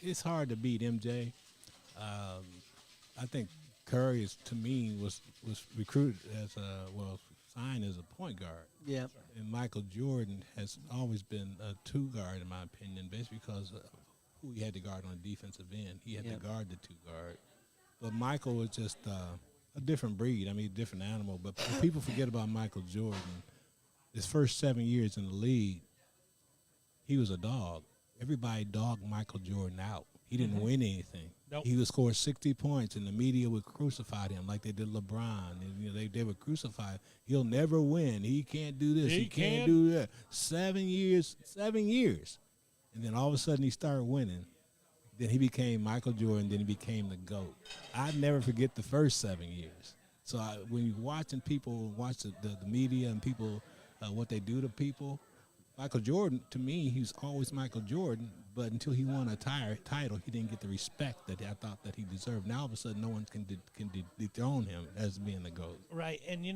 it's hard to beat MJ. I think Curry, to me, was recruited as signed as a point guard. Yeah. And Michael Jordan has always been a 2 guard, in my opinion, basically because of who he had to guard on the defensive end. He had to guard the 2 guard. But Michael was just a different breed. I mean, a different animal. But people forget about Michael Jordan. His first 7 years in the league, he was a dog. Everybody dogged Michael Jordan out. He didn't win anything. Nope. He would score 60 points, and the media would crucify him like they did LeBron. And, they would crucify him. He'll never win. He can't do this. He can't do that. 7 years. And then all of a sudden he started winning. Then he became Michael Jordan. Then he became the GOAT. I never forget the first 7 years. So when you're watching people watch the media and people, what they do to people, Michael Jordan, to me, he's always Michael Jordan, but until he won a title, he didn't get the respect that I thought that he deserved. Now, all of a sudden, no one can dethrone him as being the GOAT. Right, and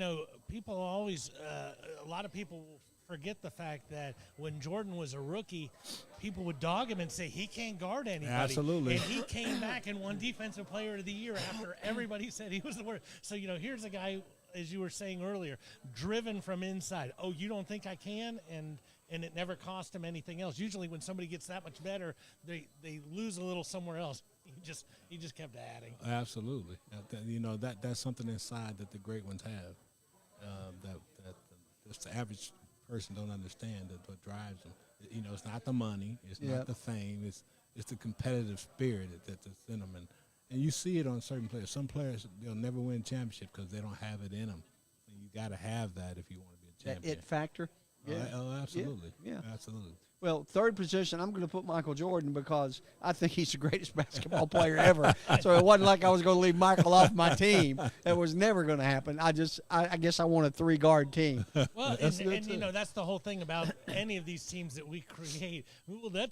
people always, a lot of people forget the fact that when Jordan was a rookie, people would dog him and say he can't guard anybody. Absolutely. And he came back and won Defensive Player of the Year after everybody said he was the worst. So, here's a guy, as you were saying earlier, driven from inside. Oh, you don't think I can? And it never cost him anything else. Usually when somebody gets that much better, they lose a little somewhere else. He just kept adding. Absolutely. That's something inside that the great ones have. That just the average person don't understand that what drives them. It's not the money, it's not the fame, it's the competitive spirit that's in them, and you see it on certain players. Some players, they'll never win championship because they don't have it in them. And you got to have that if you want to be a champion. That it factor. Yeah. Oh, absolutely. Yeah. Absolutely. Well, third position, I'm going to put Michael Jordan because I think he's the greatest basketball player ever. So it wasn't like I was going to leave Michael off my team. That was never going to happen. I guess I want a 3-guard team. Well, and that's the whole thing about any of these teams that we create. Well, it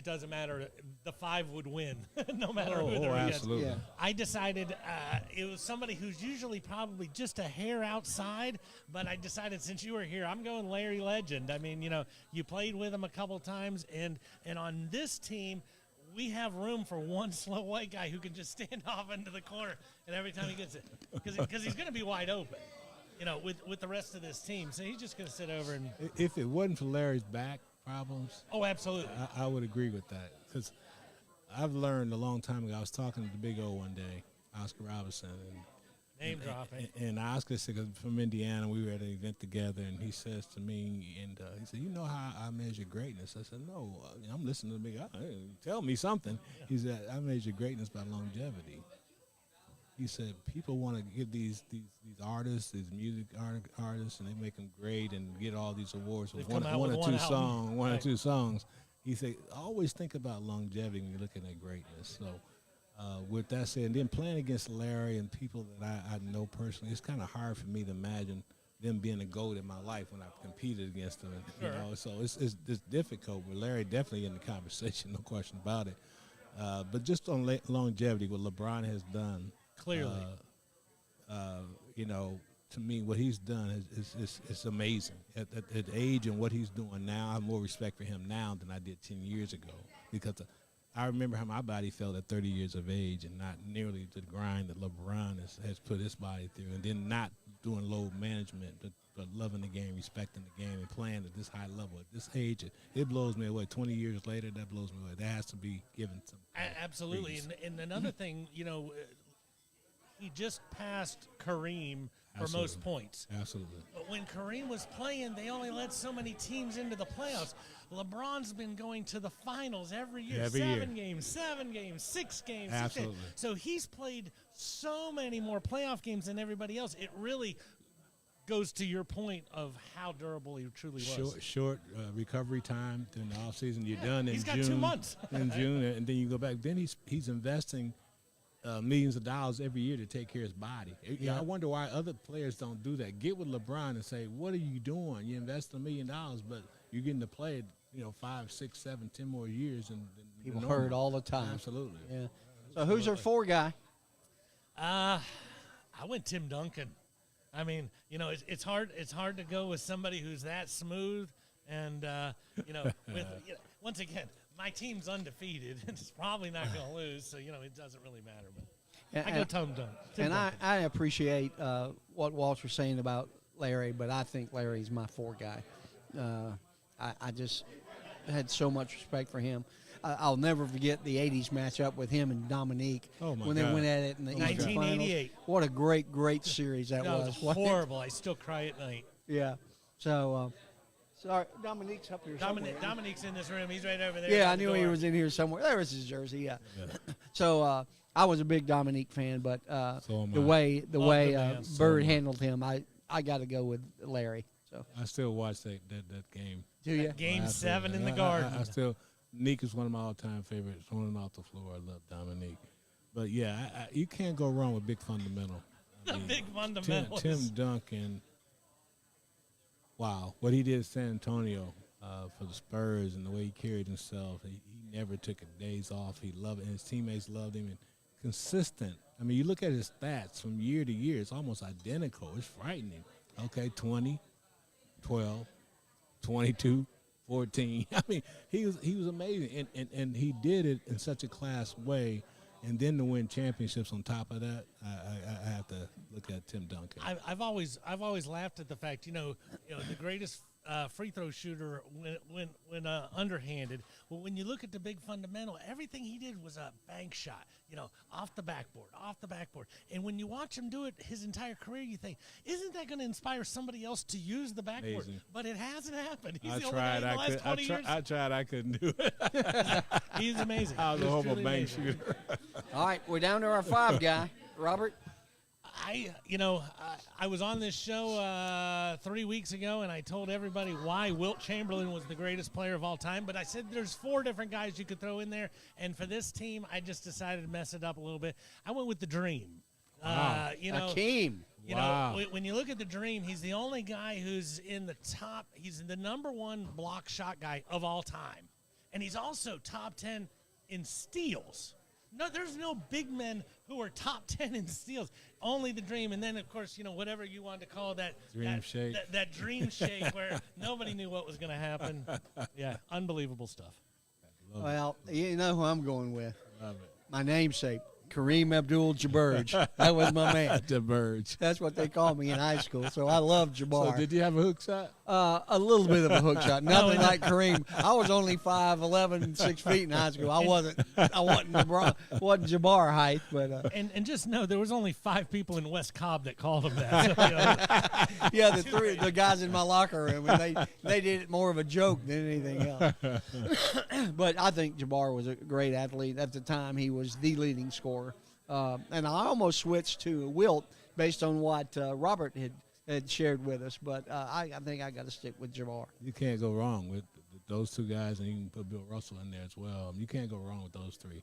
doesn't matter. The 5 would win, no matter who they're against. Absolutely. Yeah. I decided it was somebody who's usually probably just a hair outside, but I decided since you were here, I'm going Larry Legend. I mean, you played with him a couple times, and on this team, we have room for one slow white guy who can just stand off into the corner, and every time he gets it, because he's going to be wide open, with the rest of this team. So he's just going to sit over and. If it wasn't for Larry's back problems, Oh, absolutely. I would agree with that, because I've learned a long time ago. I was talking to the Big O one day, Oscar Robinson, Name dropping. and Oscar said, 'cause from Indiana, we were at an event together, and he says to me, and he said, "You know how I measure greatness?" I said, "No, I'm listening to the Big O. Tell me something." He said, "I measure greatness by longevity." He said, people want to give these artists, these music artists, and they make them great and get all these awards with one or two songs. He said, always think about longevity when you're looking at greatness. So with that said, and then playing against Larry and people that I know personally, it's kind of hard for me to imagine them being a GOAT in my life when I've competed against them. Sure. So it's difficult, but Larry definitely in the conversation, no question about it. But just on longevity, what LeBron has done, Clearly. To me, what he's done is amazing. At the age and what he's doing now, I have more respect for him now than I did 10 years ago, because I remember how my body felt at 30 years of age and not nearly the grind that LeBron has put his body through, and then not doing load management, but loving the game, respecting the game, and playing at this high level. At this age, it blows me away. 20 years later, that blows me away. That has to be given some Absolutely. And another thing, he just passed Kareem for most points. Absolutely. But when Kareem was playing, they only let so many teams into the playoffs. LeBron's been going to the finals every year. Seven games, 6 games. Absolutely. 6 games. So he's played so many more playoff games than everybody else. It really goes to your point of how durable he truly was. Short recovery time during the offseason. You're done in he's June. got 2 months. In June, and then you go back. Then he's investing millions of dollars every year to take care of his body. I wonder why other players don't do that. Get with LeBron and say, what are you doing? You invest $1 million, but you're getting to play it, 5, 6, 7, 10 more years. And People hurt all the time. Absolutely. Yeah. So who's our 4 guy? I went Tim Duncan. I mean, it's hard to go with somebody who's that smooth, and once again, my team's undefeated. It's probably not going to lose, so it doesn't really matter. But I go Tim Duncan. I appreciate what Walter's saying about Larry, but I think Larry's my 4 guy. I just had so much respect for him. I'll never forget the 80s matchup with him and Dominique when they went at it in the Eastern 1988. Finals. What a great series that was. Horrible. I still cry at night. Yeah. So, sorry, Dominique's up here somewhere. Dominique's in this room. He's right over there. Yeah, I knew he was in here somewhere. There was his jersey, yeah. So, I was a big Dominique fan, but the way Bird handled him, I got to go with Larry. So I still watch that game. Do you? Game 7 in the Garden. I still. Nick is one of my all-time favorites. On and off the floor, I love Dominique. But, yeah, you can't go wrong with big fundamental. Big fundamentals. Tim Duncan, wow, what he did at San Antonio, for the Spurs and the way he carried himself. He never took a days off. He loved it, and his teammates loved him. And consistent. I mean, you look at his stats from year to year, it's almost identical. It's frightening. Okay, 20, 12, 22, 14. I mean, he was amazing, and he did it in such a class way. And then to win championships on top of that, I have to look at Tim Duncan. I've always laughed at the fact, the greatest free throw shooter when underhanded. Well, when you look at the big fundamental, everything he did was a bank shot, off the backboard. And when you watch him do it his entire career, you think, isn't that going to inspire somebody else to use the backboard? Amazing. But it hasn't happened. He's I the only guy in the last 20 years. I tried. I couldn't do it. He's amazing. I was a He's horrible truly bank amazing. shooter. All right, we're down to our 5 guy. Robert? I was on this show 3 weeks ago, and I told everybody why Wilt Chamberlain was the greatest player of all time. But I said there's 4 different guys you could throw in there. And for this team, I just decided to mess it up a little bit. I went with the Dream. Wow. Hakeem. When you look at the Dream, he's the only guy who's in the top. He's the number 1 block shot guy of all time. And he's also top 10 in steals. No, there's no big men who are top 10 in steals. Only the Dream, and then of course, whatever you want to call that Dream shake. that dream shake where nobody knew what was going to happen. Yeah, unbelievable stuff. Well, you know who I'm going with. Love it. My namesake, Kareem Abdul-Jabbar. That was my man. The Birds. That's what they called me in high school. So I love Jabbar. So did you have a hook shot? A little bit of a hook shot. Nothing like Kareem. I was only 5'11", 6 feet in high school. I wasn't Jabbar height, but And just know there was only 5 people in West Cobb that called him that. So, yeah, the guys in my locker room, and they did it more of a joke than anything else. But I think Jabbar was a great athlete at the time. He was the leading scorer, and I almost switched to Wilt based on what Robert had shared with us. But I think I got to stick with Jabbar. You can't go wrong with those 2 guys, and you can put Bill Russell in there as well. You can't go wrong with those 3.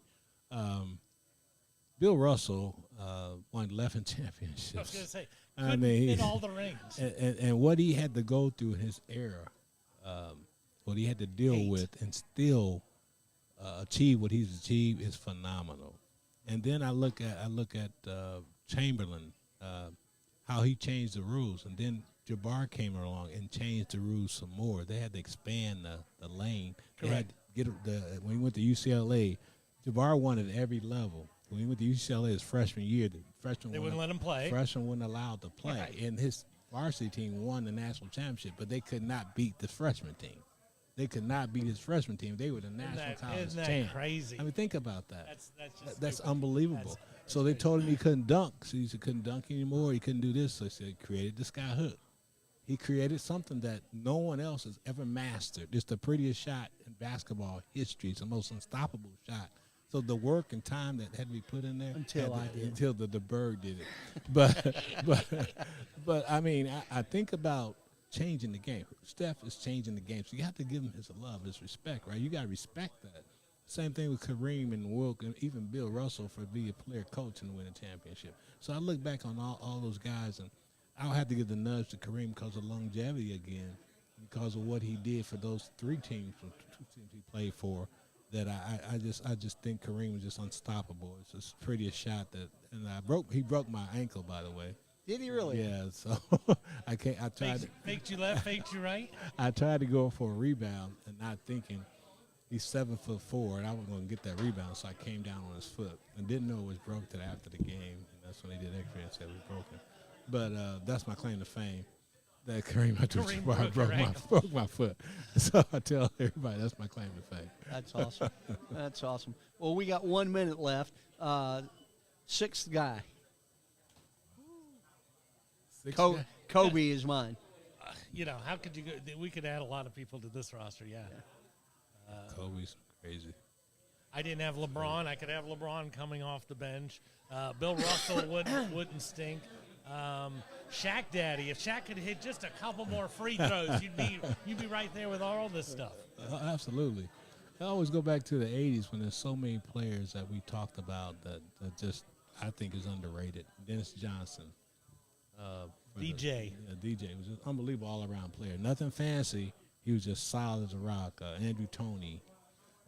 Bill Russell won 11 championships. I was going to say, I couldn't mean, fit all the rings. And what he had to go through in his era, what he had to deal 8. with and still achieve what he's achieved is phenomenal. And then I look at Chamberlain, how he changed the rules, and then Jabbar came along and changed the rules some more. They had to expand the lane. They had to get when he went to UCLA, Jabbar won at every level. When he went to UCLA his freshman year, the freshman They wouldn't let him play. Freshman wasn't allowed to play, Right. and his varsity team won the national championship, but they could not beat the freshman team. They could not beat his freshman team. They were the national college isn't that champ. crazy? I mean, think about that. That's just Unbelievable. That's So they told him he couldn't dunk. So he said couldn't dunk anymore. He couldn't do this. So he said created the sky hook. He created something that no one else has ever mastered. It's the prettiest shot in basketball history. It's the most unstoppable shot. So the work and time that had to be put in there Until the Bird did it. But I mean, I think about changing the game. Steph is changing the game, so you have to give him his love, his respect, right? You got to respect that. Same thing with Kareem and Wilt and even Bill Russell for being a player coach and winning a championship. So I look back on all those guys, and I'll have to give the nudge to Kareem because of longevity again, because of what he did for those 3 teams, or 2 teams he played for. That I just think Kareem was just unstoppable. It's just the prettiest shot he broke my ankle, by the way. Did he really? Yeah, so I tried faked you left, faked you right. I tried to go for a rebound and not thinking he's 7'4", and I was going to get that rebound, so I came down on his foot and didn't know it was broke till after the game, and that's when they did X-ray and said it was broken. But that's my claim to fame, that Kareem Abdul-Jabbar broke my foot. So I tell everybody that's my claim to fame. That's awesome. That's awesome. Well, we got 1 minute left. 6th guy. Kobe is mine. How could you go? We could add a lot of people to this roster, yeah. Kobe's crazy. I didn't have LeBron. I could have LeBron coming off the bench. Bill Russell wouldn't stink. Shaq Daddy. If Shaq could hit just a couple more free throws, you'd be right there with all this stuff. Absolutely. I always go back to the 80s when there's so many players that we talked about that just I think is underrated. Dennis Johnson. DJ. DJ was an unbelievable all-around player. Nothing fancy, he was just solid as a rock. Andrew Toney.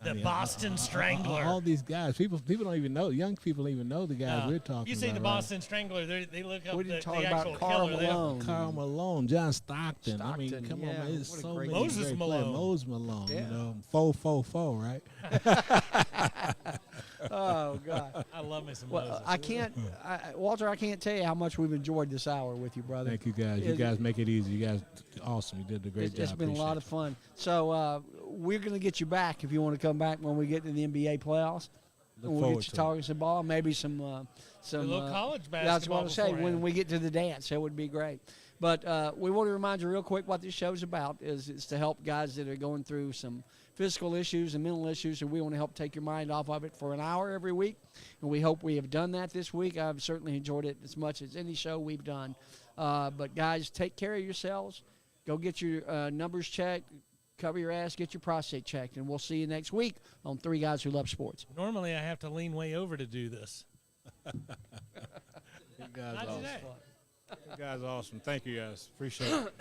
The Boston Strangler. All these guys, people don't even know. Young people don't even know the guys we're talking about. You say the right? Boston Strangler, they look up We the didn't talk actual about Karl killer. They don't- Malone. Carl Malone, John Stockton. I mean, Stockton, come yeah, on, man. It's what a so great many Moses great Malone. players. Moses Malone, Yeah. you know, 4-4-4, right? Oh God. I love me some Well, Moses. I can't, Walter. I can't tell you how much we've enjoyed this hour with you, brother. Thank you guys. You It- guys make it easy. You guys, awesome. You did a great job. It's been a lot of fun. So we're going to get you back if you want to come back when we get to the NBA playoffs. Look We'll forward get you to it. talking some ball, maybe some a little college That's what basketball I say. When beforehand. we get to the dance, that would be great. But we want to remind you real quick what this show's about. It's to help guys that are going through some physical issues and mental issues, and we want to help take your mind off of it for an hour every week. And we hope we have done that this week. I've certainly enjoyed it as much as any show we've done. But guys, take care of yourselves. Go get your numbers checked. Cover your ass. Get your prostate checked. And we'll see you next week on Three Guys Who Love Sports. Normally, I have to lean way over to do this. You guys Not awesome. today. You guys awesome. Thank you guys. Appreciate it.